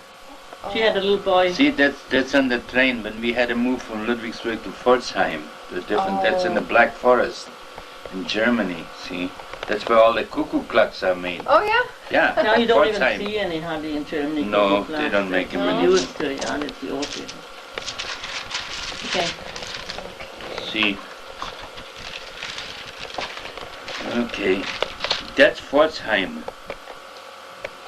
She had a little boy. See, that's on the train when we had to move from Ludwigsburg to Pforzheim. That's in the Black Forest in Germany. See, that's where all the cuckoo clocks are made. Oh yeah. Yeah. Now you don't even see any hardly in Germany. No, they don't make them anymore. Used to, yeah, that's the old people. Okay. See. Okay, that's Pforzheim.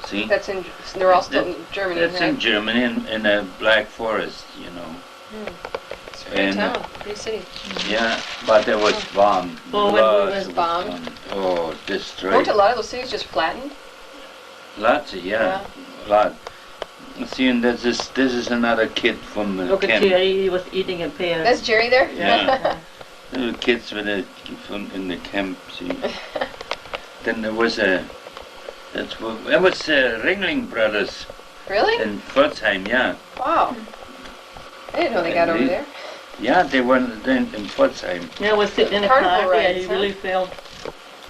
See? That's in. They're all still in Germany, That's right? in Germany, in a Black Forest, you know. It's a great town, pretty city. Yeah, but it was bombed. Oh, when it was Lots bombed. Oh, destroyed. Weren't a lot of those cities just flattened? Lots of, yeah. Lot. See, and this is another kid from the Look at camp. Jerry, he was eating a pear. That's Jerry there? Yeah. Little kids from in the camp, see. Then there was it was Ringling Brothers Really? in Pforzheim, yeah. Wow. I didn't know they got over there. Yeah, they were in Pforzheim. Yeah, I was sitting in a Carnival car there, rides, he huh? really felt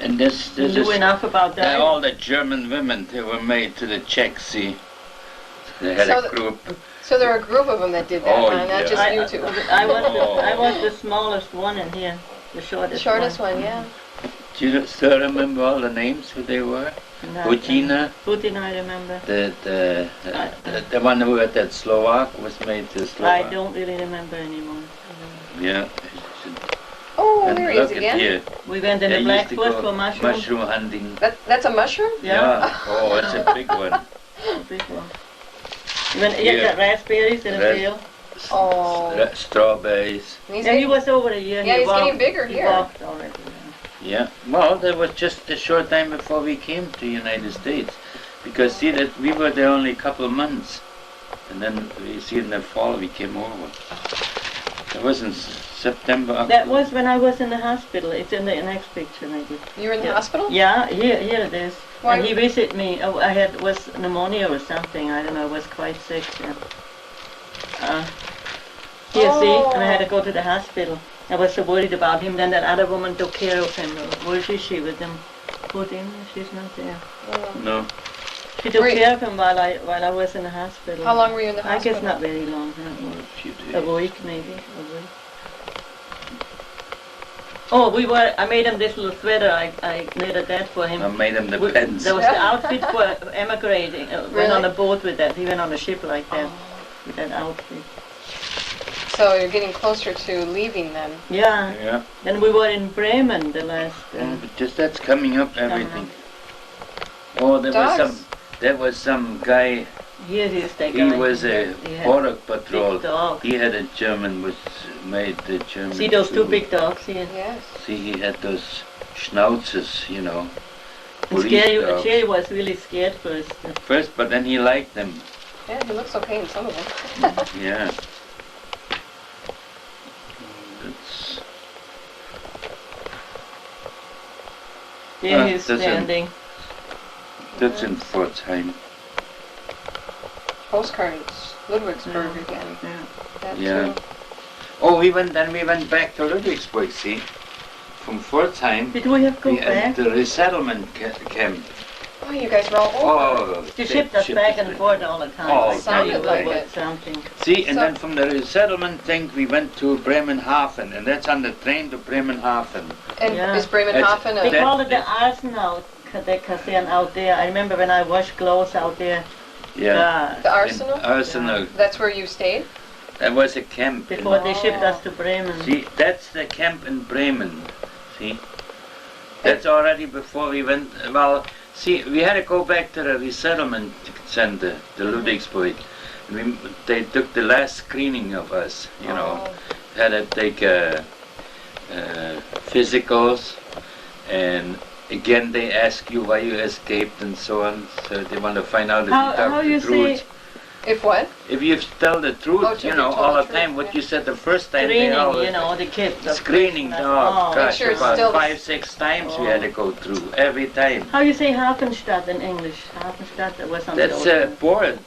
And this he knew is enough about that. all the German women, they were made to the Czech, see. They had So a group. So there were a group of them that did that, Oh, huh? Not yeah. just you two. I was the smallest one in here, the shortest, The shortest one, yeah. Do you still remember all the names who they were? Putina, Putin, I remember. the one who had that Slovak was made to Slovak. I don't really remember anymore. Yeah. Oh, And there he is look at again. here. We went in They the used Black to Forest go for mushroom. mushroom hunting. That's a mushroom? Yeah. Oh, it's a big one. Big one. We went you got raspberries in a field. Oh. Strawberries. And he's Yeah, he getting, was over a year. Yeah, he he's walked, getting bigger he here. walked already. Yeah. Well, that was just a short time before we came to the United States. Because see that we were there only a couple of months. And then we see in the fall we came over. It was in September. That was when I was in the hospital. It's in the next picture, maybe. You were in the hospital? Yeah, here it is. Why? And he visited me. Oh, was pneumonia or something. I don't know. I was quite sick. Yeah. Here, see, and I had to go to the hospital. I was so worried about him. Then that other woman took care of him. Where is she with him? Putin? She's not there. No. She took care of him while I was in the hospital. How long were you in the I hospital? guess not very long. A few days. A week maybe. A week. Oh, I made him this little sweater. I made that for him. I made him the pants. That was the outfit for emigrating. Went on a boat with that. He went on a ship like that with that outfit. So you're getting closer to leaving then. Yeah. Yeah. And we were in Bremen the last. But just that's coming up everything. Oh, there was some guy. Here is the He guy. was a border patrol. Big dog. He had a German, was made the German. See those two food. big dogs here? Yes. See, he had those schnauzes, you know. And Police dogs. Jerry was really scared first. First, but then he liked them. Yeah, he looks okay in some of them. Yeah. That's, Here he's that's standing. that's in Pforzheim. Postcards. Ludwigsburg again. Yeah. That Yeah. too. Oh, we went back to Ludwigsburg, see? From Pforzheim. Did we have to go We had back? the resettlement camp. Oh, you guys were all over. Oh, They shipped us back and forth all the time. Oh, I tell you, sounded like was it. something. See, and So- then from the resettlement thing, we went to Bremenhaven, and that's on the train to Bremenhaven. And Yeah. is Bremenhaven They That- called it the Arsenal, the Kaserne out there. I remember when I washed clothes out there. Yeah. the Arsenal? Arsenal. That's where you stayed? That was a camp. in- Before they shipped us to Bremen. See, that's the camp in Bremen. See? That's already before we went. Well, see, we had to go back to the resettlement center, the Ludwigsburg. They took the last screening of us, you know. Had to take physicals, and again they ask you why you escaped and so on. So they want to find out if How you tell you the truth. say If what? If you tell the truth, Oh, you if know, you told all the the time, truth, what yeah. you said the first time, screening, they always, you know, the kids. the screening, prisoners. oh, Make gosh, sure it's about still the- 5-6 times we had to go through, every time. How you say Hafenstadt in English? Hafenstadt, that was on That's the a ocean. board.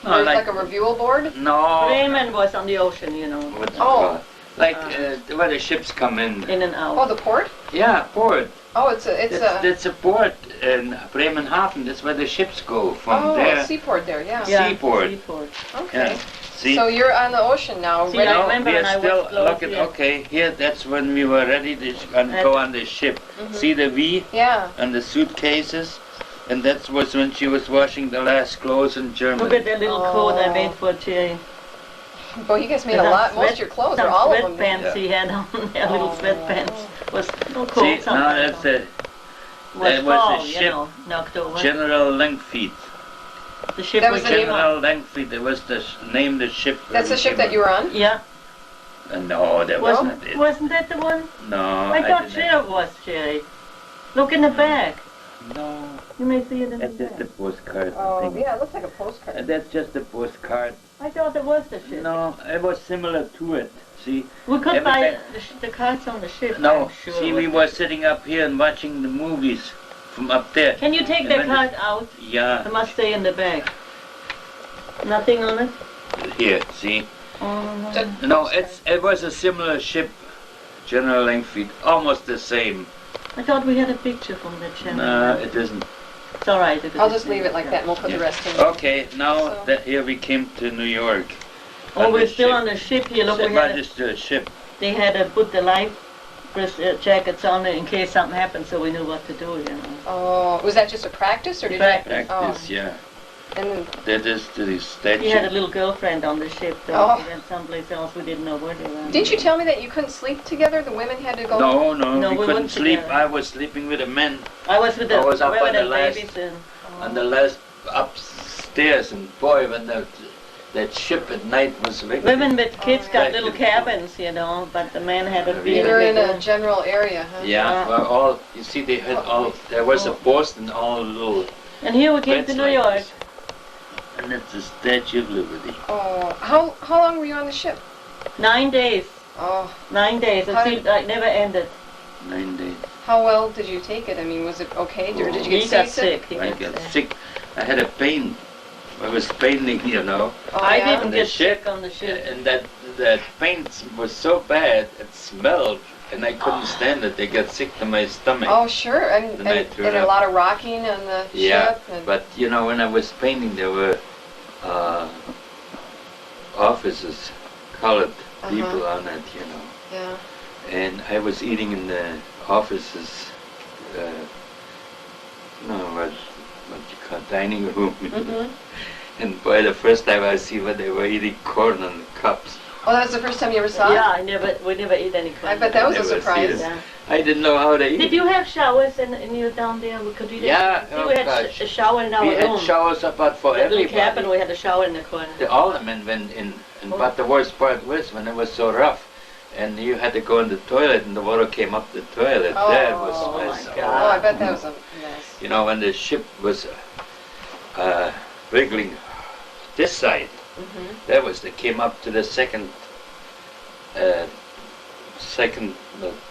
No, like a reviewal board? No. Bremen was on the ocean, you know. What's it Oh. called? Like where the ships come in. In and out. Oh, the port? Yeah, port. Oh, it's a That's a port in Bremenhaven. That's where the ships go from oh, there. seaport there, yeah. Yeah, Seaport. Seaport. Okay. Yeah. See, So you're on the ocean now. See, ready- I no, remember we when are I still was close look at here. okay. Here, that's when we were ready to go on the ship. See the V Yeah. on the suitcases, and that was when she was washing the last clothes in Germany. Look at that little coat I Oh. made for Jerry. Boy, you guys made a lot. Most of your clothes, or all of them. Sweatpants he had on there, little sweatpants. Was cold. See, now that's a, that was fall, a you ship, know, in October. General Langfeet. The ship That was was the name General Langfeet, that was the name of the ship. That's the ship that you were on? Yeah. No, that wasn't it. Wasn't that the one? No, I thought didn't. sure it was, Jerry. Look in the back. No, You may see it in that's the just a back. postcard. Oh, thing. yeah, it looks like a postcard. That's just a postcard. I thought it was the ship. No, it was similar to it. See? We could Every buy time- the cards on the ship. No, I'm sure see, it we was. were sitting up here and watching the movies from up there. Can you take And the when card out? Yeah, It must stay in the bag. Nothing on it? here, see? Oh, No, it was a similar ship, General Langfeet, almost the same. I thought we had a picture from that channel. No, it isn't. It's all right. if I'll is just leave it like that and we'll put the rest in. Okay, now So- that here we came to New York. Oh, on we're the still ship. on the ship here. Look, we Ship, had just a ship. they had to put the life jackets on it in case something happened, so we knew what to do. You know. Oh, was that just a practice, or did Practice. Practice, yeah. And then, That is the statue. He had a little girlfriend on the ship, though. Oh. He went someplace else. We didn't know where they were. didn't you tell me that you couldn't sleep together? The women had to go. No, No, we we couldn't weren't sleep. together. I was sleeping with the men I was with the I was up on women the and last- babies and on the last upstairs, and boy, when that ship at night was wicked. women with kids yeah. got little cabins, you know, but the men had to be You in a were big in a room. general area, huh? Yeah, well, all you see, they had all. There was a post and all little. And here we came to beds New like York. this. And it's the Statue of Liberty. Oh, how long were you on the ship? 9 days. Oh, 9 days. It How seemed like never ended. 9 days. how well did you take it? I mean, was it okay, or did you get He got seasick? sick. He I got got sick. sick. I had a pain. I was paining, you know, Oh, I yeah? didn't The get ship, sick on the ship. and that pain was so bad, it smelled, and I couldn't stand it. It got sick to my stomach. Oh, sure, and, Then I and, threw and it a up. lot of rocking on the Yeah, ship. And, but you know, when I was painting, there were officers, colored people on it, you know. yeah. And I was eating in the offices, what you call dining room. Mhm. And boy, the first time I see when they were eating corn on the cups. Oh, that was the first time you ever saw Yeah, it? we never eat any corn. I bet that was a Never surprise. seen it. Yeah. I didn't know how to eat. Did you have showers in you down there? Could you? Yeah, See, oh we had gosh. a shower in our We room. had showers about for That little everybody. cabin, we had a shower in the corner. All the men went in, but the worst part was when it was so rough, and you had to go in the toilet, and the water came up the toilet. Oh, That was oh my mess. God. Oh, I bet that was a mess. You know, when the ship was wiggling this side, Mhm. that was they came up to the second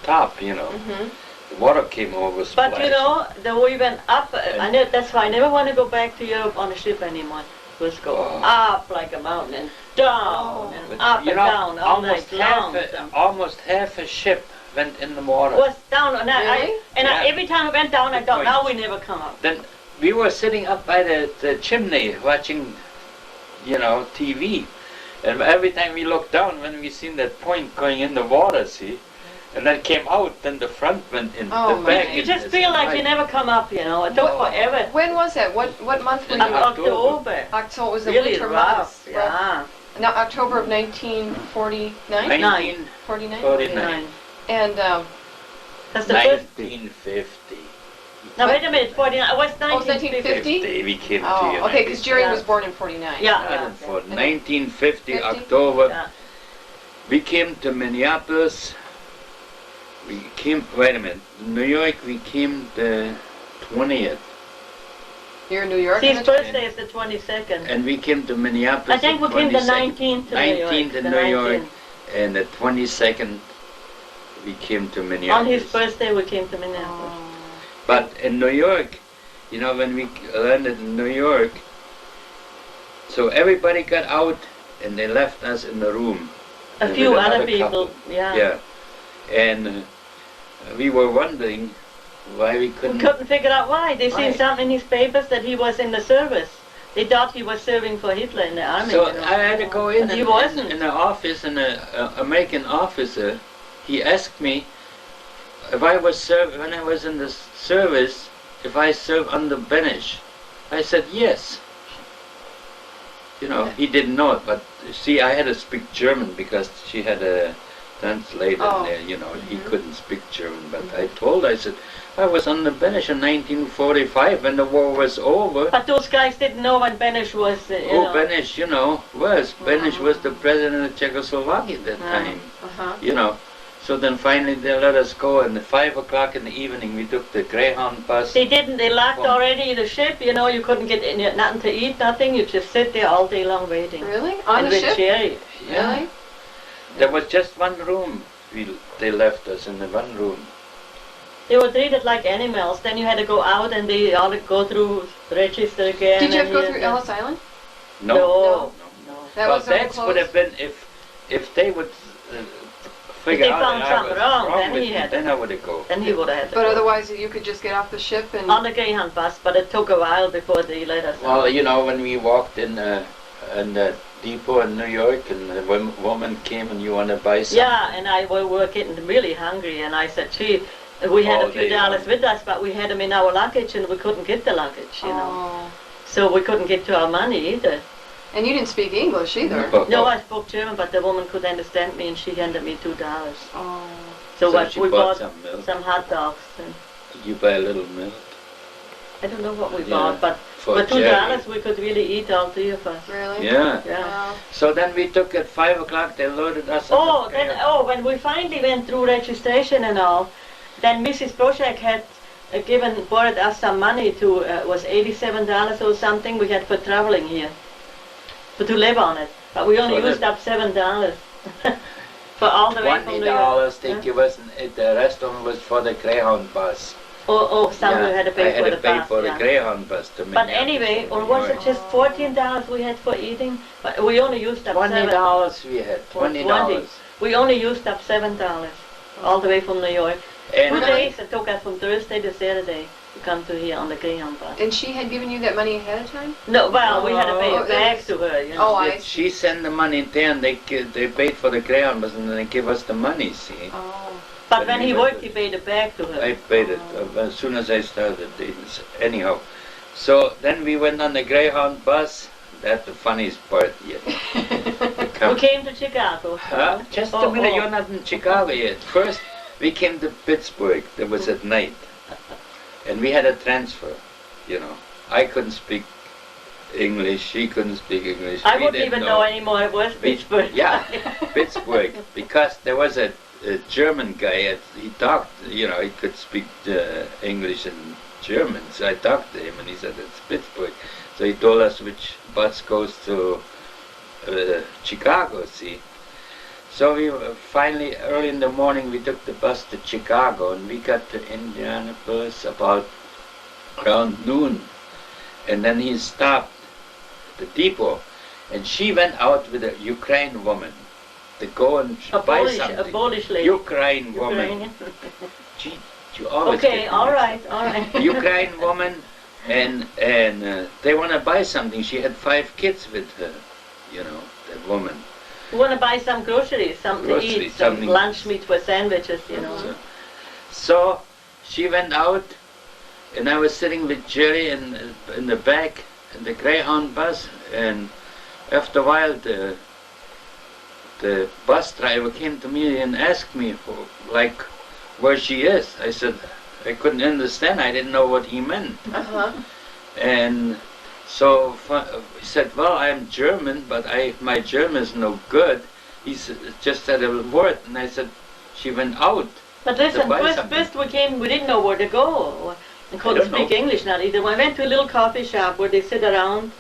top. You know, Mhm. the water came over. But you know, we went up. That's why I never want to go back to Europe on a ship anymore. Just go Oh. up like a mountain and down and But, up you and know, down all night long. almost half a ship went in the water. Was down and Really? Yeah. every time I went down, I Good thought, point. now we never come up. Then we were sitting up by the chimney watching, you know, TV. And every time we looked down, when we seen that point going in the water, see, and then came out, then the front went in, Oh, the my back. God. You in, just it's feel like right. you never come up, you know. It took No. forever. When was that? What month were you in? October. October was the Really winter rough. months. Yeah. Now, October of 1949? 1949. 49? And, That's the first. 1950. Now wait a minute, 49. It was oh, it was 1950. 1950? We came to Oh, United okay, because Jerry Yeah. was born in 49. Yeah. For 1950, 50? October, Yeah. we came to Minneapolis. We came, wait a minute, New York, we came the 20th. You're in New York? His on the birthday is the 22nd. And we came to Minneapolis. I think we the came the 22nd. 19th to New York. 19th in the New York, 19th. and the 22nd we came to On Minneapolis. his birthday, we came to Minneapolis. Oh. But in New York, you know, when we landed in New York, so everybody got out and they left us in the room. A with few other another people, couple. yeah. Yeah. And we were wondering why we We couldn't. couldn't figure out why. They seen Why? something in his papers that he was in the service. They thought he was serving for Hitler in the army. So you know. I had to go in But he and- wasn't. in the office, and an American officer, he asked me if I was when I was in the service, if I served under Benish. I said yes. You know, he didn't know it, but see, I had to speak German because she had a translator there, you know, he couldn't speak German. But I told her, I said, I was on the bench in 1945 when the war was over. But those guys didn't know what Beneš was, Beneš, you know, Beneš was the president of Czechoslovakia at that time, you know. So then finally they let us go, and at 5 o'clock in the evening we took the Greyhound bus. They locked already the ship, you know, you couldn't get nothing to eat, nothing, you just sit there all day long waiting. Really? On the ship? Cherry. Yeah. Really? There was just one room, they left us in the one room. They were treated like animals, then you had to go out and they all go through register again. Did you have to go through Ellis Island? No. That would have been if they would figure if they out found something wrong, then I would have go. Then he would have had to But go. otherwise you could just get off the ship and... On the Greyhound bus, but it took a while before they let us Well, out. you know, when we walked in the depot in New York and the woman came and you want to buy something. Yeah, and we were getting really hungry, and I said, gee, we had a few dollars with us, but we had them in our luggage and we couldn't get the luggage, you know. So we couldn't get to our money either. And you didn't speak English either. No, I spoke German, but the woman could understand me and she handed me $2. Oh. So we bought some hot dogs. And did you buy a little milk? I don't know what we bought, but for $2 we could really eat, all three of us. Really? Yeah. Wow. So then we took at 5 o'clock, they loaded us up. When we finally went through registration and all, then Mrs. Vnoucek had borrowed us some money to, was $87 or something we had for traveling here, to live on it. But we only used up $7 for all the way from New York. $20 they give us, and the rest of it was for the Greyhound bus. Some we had to pay for the bus. I had to pay for the Greyhound bus to But anyway, or was it just $14 we had for eating? But we only used up $20 we had, $20. We only used up $7 all the way from New York. And 2 days it took us from Thursday to Saturday to come to here on the Greyhound bus. And she had given you that money ahead of time? No, well, we had to pay it back to her, you know. Oh, I see. She sent the money there and they paid for the Greyhound bus and then they give us the money, see. Oh. But when he worked, he paid it back to her. I paid it as soon as I started. Anyhow, so then we went on the Greyhound bus. That's the funniest part yet. We came to Chicago. Just a minute, you're not in Chicago yet. First, we came to Pittsburgh. That was at night. And we had a transfer, you know. I couldn't speak English, she couldn't speak English. I wouldn't even know anymore it was Pittsburgh. Yeah, Pittsburgh. Because there was a German guy, he talked, you know, he could speak English and German. So I talked to him and he said, it's Pittsburgh. So he told us which bus goes to Chicago, see. So we finally, early in the morning, we took the bus to Chicago and we got to Indianapolis about around noon. And then he stopped at the depot and she went out with a Ukraine woman to go and buy something. A Polish lady. Ukraine woman. Gee, you always okay, all right. Ukraine woman, and they want to buy something. She had 5 kids with her, you know, that woman. We want to buy some groceries, something to eat, some lunch meat for sandwiches, you know. So she went out, and I was sitting with Jerry in the back in the Greyhound bus, and after a while the bus driver came to me and asked me like where she is. I said I couldn't understand. I didn't know what he meant. And so he said, well, I'm German, but my German is no good. He just said a word, and I said, she went out. But listen, first we came, we didn't know where to go. And couldn't speak English, not either. We went to a little coffee shop where they sit around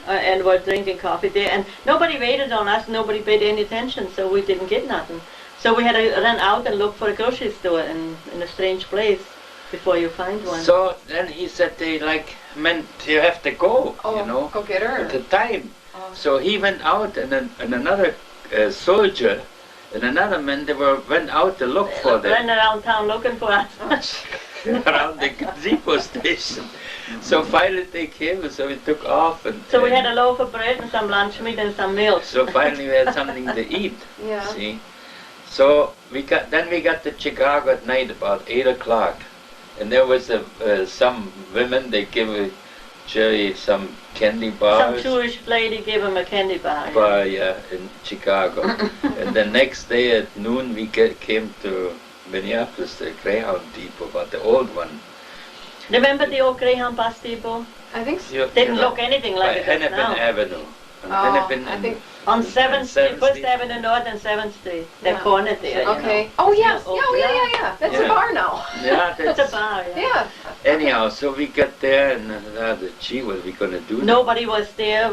and were drinking coffee there. And nobody waited on us, nobody paid any attention, so we didn't get nothing. So we had to run out and look for a grocery store in a strange place before you find one. So then he said they meant you have to go, you know. Go get her. At the time. So he went out and another soldier and another man, they went out to look for them. Ran around town looking for us. Around the depot station. So finally they came, so we took off. So we had a loaf of bread and some lunch meat and some milk. So finally we had something to eat. Yeah. See? So we got to Chicago at night about 8 o'clock. And there was some women, they gave Jerry some candy Some bars. Jewish lady gave him a candy bar. Bar, yeah, in Chicago. And the next day at noon we came to Minneapolis, the Greyhound Depot, but the old one. Remember the old Greyhound bus depot? I think so. Didn't look anything like By it does Hennepin now. Avenue. On Oh, Hennepin I think. On 7th Street, 7th First Street. Avenue North and 7th Street. They're Yeah. cornered there, you Okay. know. Oh yes. Oh, Oh yeah. That's Yeah. a bar now. Yeah, It's a that's... bar, yeah. Yeah. Anyhow, so we got there and gee, what are we gonna do? Nobody was there,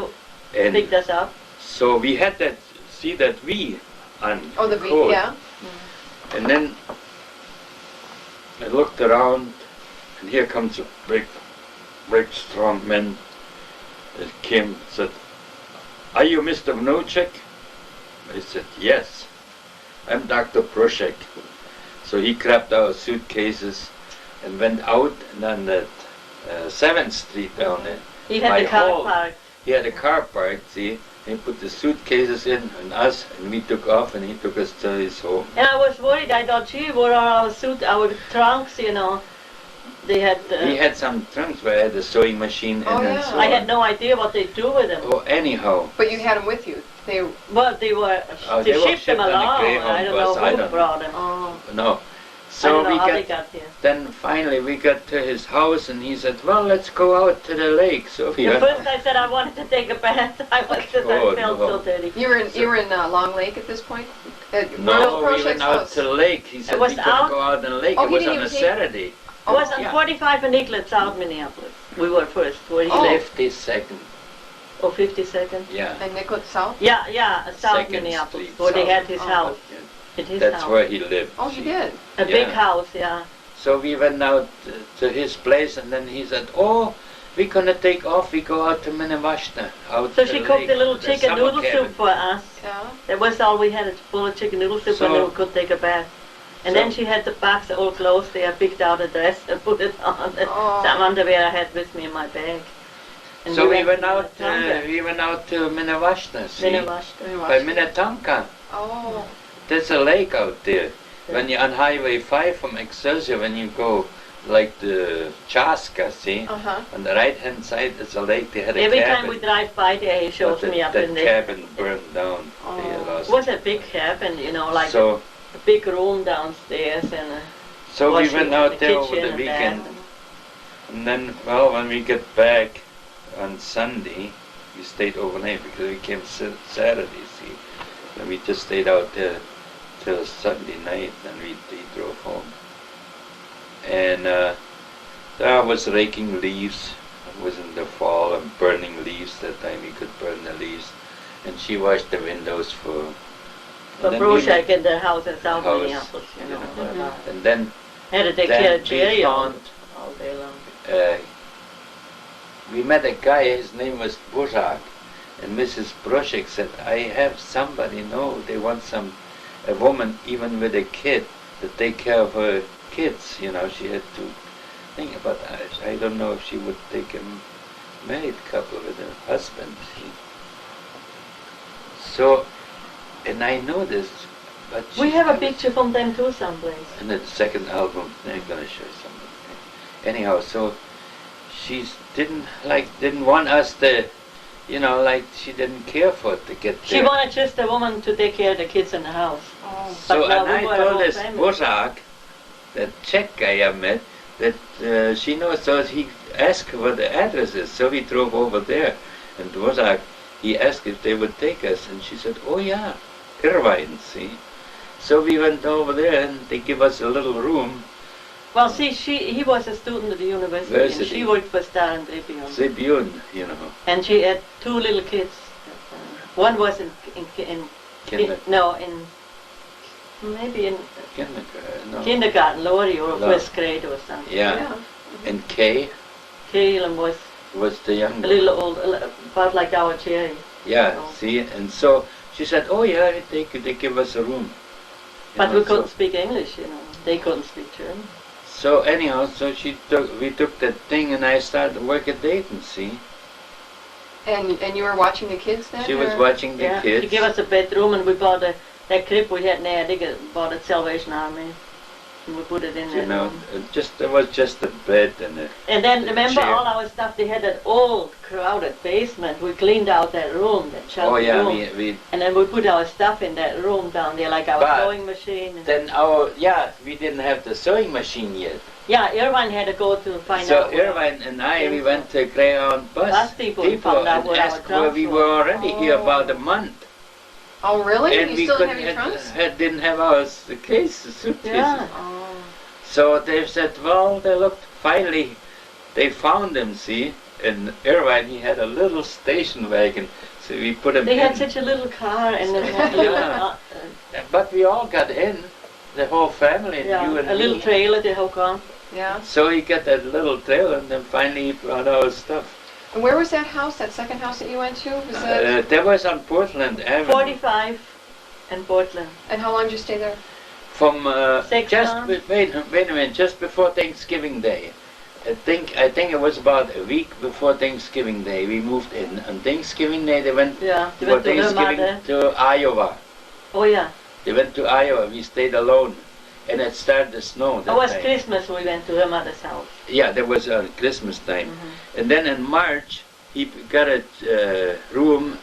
And picked us up. so we had that, see that V on Oh, the V. coat. Yeah. And then I looked around, and here comes a big strong man that came, said, "Are you Mr. Vnoucek?" I said, "Yes, I'm Dr. Proshek." So he grabbed our suitcases and went out, and on that 7th Street down there, He had by the car Hall, parked. he had a car parked, see, he put the suitcases in, and us, and we took off, and he took us to his home. And I was worried. I thought, gee, what are our trunks, you know? They had. He had some trunks where I had a sewing machine Oh, and yeah. so I on. had no idea what they do with them. Oh, anyhow. But you had them with you. They. Well, they were. Oh, they they were shipped them shipped on a along. Greyhound I don't bus, know I who don't brought them. Oh. No. I So don't know we how they got, got here. then finally we got to his house and he said, well, let's go out to the lake. So we At went, first I said I wanted to take a bath. I felt Oh, so no. dirty. You were in Long Lake at this point. At no, we Proshek's went out house. to the lake. He said was we couldn't out? go out in the lake. Oh, It he was didn't on a even take- Saturday. I was on Yeah. 45 and Nicollet, South Minneapolis. We were first. Where he Oh. lived. 52nd, Oh, 52nd. yeah. And Nicollet South. Yeah, South Second Minneapolis. Street, Where they South. had his Oh. house. Yeah. At his That's house. where he lived. Oh, you did. A big Yeah. house, yeah. So we went out to his place and then he said, oh, we're gonna take off, we go out to Minnewaska, out So to she the cooked lake, a little the chicken summer noodle cabin. soup for us. Yeah. That was all we had, a bowl of chicken noodle soup, So- and then we could take a bath. And then So- she had the box of old clothes there. I picked out a dress and put it on. Oh. Some underwear I had with me in my bag. And So we went to out. Minnetonka. To Minnewaska. See, Minnewaska. by Minnetonka. Oh. There's a lake out there. When you're on Highway 5 from Excelsior, when you go like the Chaska, see, Uh-huh. on the right-hand side there's a lake. They had a Every cabin. time we drive by there, he shows but me up that in there. cabin burned down. They Oh. lost It was a big cabin, you know, like so, a big room downstairs and a so we washing went and a out there over kitchen the and weekend. that. And then, well, when we get back on Sunday, we stayed overnight because we came Saturday, see. And we just stayed out there till Sunday night, and we drove home. And I was raking leaves. It was in the fall and burning leaves. That time we could burn the leaves. And she washed the windows for... But and then we Vnoucek in the house in South house, Minneapolis, you know. Mhm. And then Had to take Then care of we Jerry all found- day long. we met a guy, his name was Vnoucek, and Mrs. Proshek said, I have somebody, no, they want a woman even with a kid to take care of her kids, you know, she had to think about that. I don't know if she would take a married couple with a husband, see. So, and I know this, but We she- have a picture from them too someplace. in the second album, I'm gonna show you something. Anyhow, so she didn't want us to, you know, like she didn't care for it to get She there. wanted just a woman to take care of the kids in the house. Oh. So, But and now we I were a told whole this family. Vnoucek, that Czech guy I met, that she knows, so he asked her what the address is. So we drove over there, and Vnoucek, he asked if they would take us, and she said, oh yeah, Irvine, see. So we went over there, and they give us a little room. Well, see, he was a student at the university, and University. she worked for Star and Tribune. Tribune, you know, And she had two little kids. One was in maybe in kindergarten, no. kindergarten, lower or No. first grade or something. Yeah. Yeah. And Kay Caleb was was the a younger. little old, about like our Jerry. Yeah, Oh. see, and so she said, oh yeah, they give us a room. You But know, we couldn't so, speak English, you know. They couldn't speak German. so anyhow, so we took that thing and I started to work at Dayton, see. And you were watching the kids then? She was or- watching the Yeah, kids. she gave us a bedroom and we bought that crib we had in the attic, bought at Salvation Army. And we put it in You that know, room. there was just a bed and a And then remember chair. all our stuff, they had that old crowded basement. We cleaned out that room, that Oh shelter yeah, room. we And then we put our stuff in that room down there, like our But sewing machine. And then we didn't have the sewing machine yet. yeah, Irvine had to go to find So out. where- Irvine and we went to Greyhound Bus people found out and where our asked where trunks we were. were already here Oh. about a month. Oh, really? And You we still didn't have couldn't your trunks? didn't have our suitcases. Yeah. Oh. So they said, well, they looked, finally, they found him, see, in Irvine he had a little station wagon, so we put him They in. had such a little car and then Yeah. But we all got in, the whole family, yeah, you and a little me. trailer to hook on. Yeah. So he got that little trailer and then finally he brought our stuff. And where was that house, that second house that you went to? Was that, That was on Portland Avenue. 45 in Portland. and how long did you stay there? From 6 just months. wait a minute, just before Thanksgiving Day. I think it was about a week before Thanksgiving Day we moved in. On Thanksgiving Day they went Yeah, they for went to her Thanksgiving mother. to Iowa. Oh yeah, They went to Iowa. We stayed alone, and it started to snow. it That was time. Christmas we went to her mother's house. Yeah, that was Christmas time. Mhm. And then in March he got a room.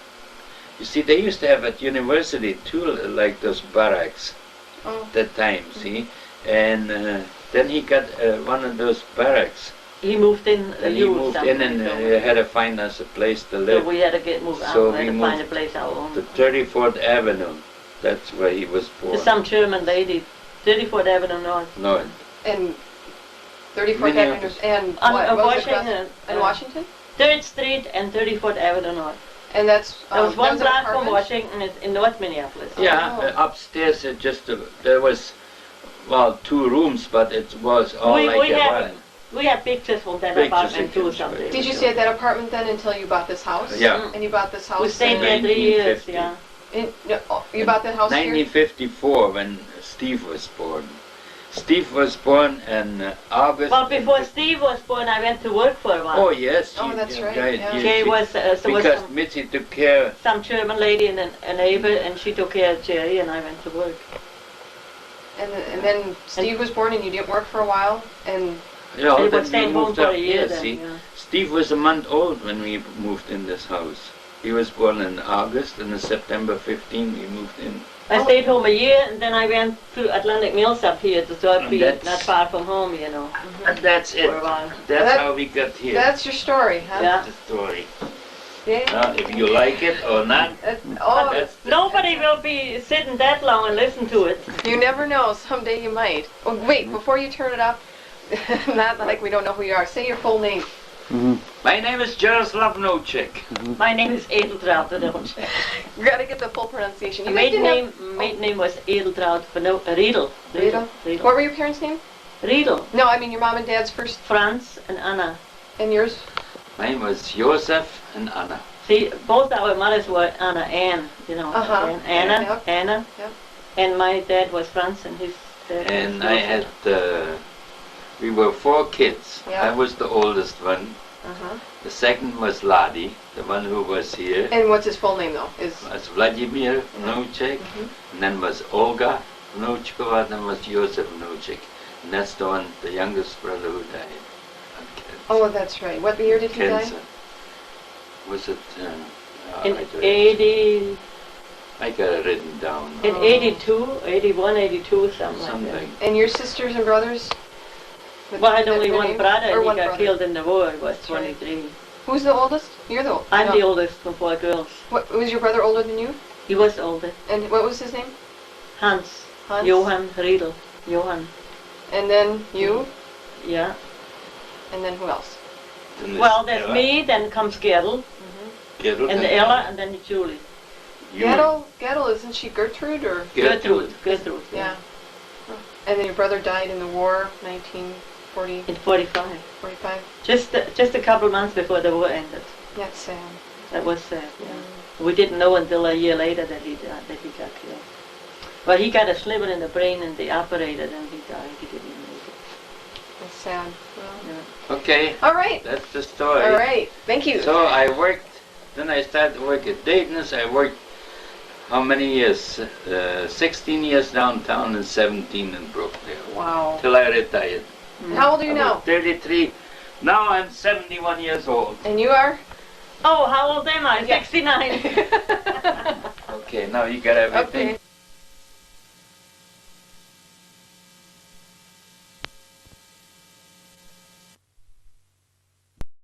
You see, they used to have at university too, like those barracks. Oh. That time, see, and then he got one of those barracks. He moved in. And he moved in and had to find us a place to so live. we had to move out. So we had we to find a moved place our own. to 34th Avenue. That's where he was born. There's some German lady, 34th Avenue North. No, And 34th Avenue, Minneapolis. and On what was it across- Washington. in Washington? 3rd Street and 34th Avenue North. And that's, There was one an block from apartment? Washington in North Minneapolis. yeah, Oh. upstairs there was, well, 2 rooms, but it was all We like a have- one. We have pictures from that Pictures apartment you too can someday. show. Did you stay at that apartment then until you bought this house? Yeah. And you bought this house We stayed in, there 3 years, 1950. yeah. no, you bought that house here? 1954 when Steve was born. Steve was born in August. Well, before Steve was born, I went to work for a while. Oh yes. Oh, that's right, yeah. Jay was, there was because some, Mitzi took care. some German lady and a neighbor, and she took care of Jerry, and I went to work. And then Steve was born and you didn't work for a while? And You know, He then was staying we home moved for up a year here, then, see. yeah. Steve was a month old when we moved in this house. He was born in August, and on September 15 we moved in. I stayed home a year, and then I went to Atlantic Mills up here to Thorpe, That's- not far from home, you know, And that's it. for a while. That's That- how we got here. that's your story, huh? Yeah. the story. Yeah. Now, if you like it or not, Oh, that's Nobody will be sitting that long and listen to it. you never know. Someday you might. Oh, wait, before you turn it up, not like we don't know who you are. Say your full name. My name is Jaroslav Vnoucek. My name is Edeltraut. You gotta get the full pronunciation. You guys Maiden didn't name, maiden name was Edeltraut Riedel. Riedel? Riedel. What were your parents' name? Riedel. No, I mean your mom and dad's first, Franz and Anna. and yours? Mine was Josef and Anna. See, both our mothers were Anna Ann, you know. Uh-huh. Anna, Yep. Anna. Yep. And my dad was Franz and his dad And was I Josef. had, we were 4 kids. Yeah. I was the oldest one. Uh-huh. The second was Ladi, the one who was here. And what's his full name though? Is Was Vladimir Vnoucek, and then was Olga Vnouchkova, and then was Josef Vnoucek. And that's the one, the youngest brother who died of cancer. oh, that's right. What year did he die? Cancer. Was it, In I don't- 80, I got it written down. in 82, 81, 82, something like Something. And your sisters and brothers? that. Well, I had only Their one names? brother, Or and he one got brother. killed in the war. He was That's right. 23. Who's the oldest? You're the oldest. I'm the oldest from 4 girls. What, was your brother older than you? He was older. And what was his name? Hans. Hans? Johann Riedel. Johann. And then you? Yeah. And then who else? And this Well, there's Ella, me, then comes Gerl, Gerald, and Ella, and then Julie. you- Gettle, isn't she Gertrude or? Gertrude. Gertrude. Yeah. And then your brother died in the war, 1940, In 45. 45. Just a couple months before the war ended. That's sad. That was sad, yeah. We didn't know until a year later that he died, that he got killed. Well, he got a sliver in the brain and they operated and he died. He didn't make it. That's sad. Well, Yeah. Okay, all right. that's the story. All right. Thank you. So I worked, then I started to work at Dayton's. I worked How many years? 16 years downtown and 17 in Brooklyn. Wow. Till I retired. How old are you I now? was 33. Now I'm 71 years old. And you are? Oh, how old am I? Yeah. 69. Okay, now you got everything. Okay.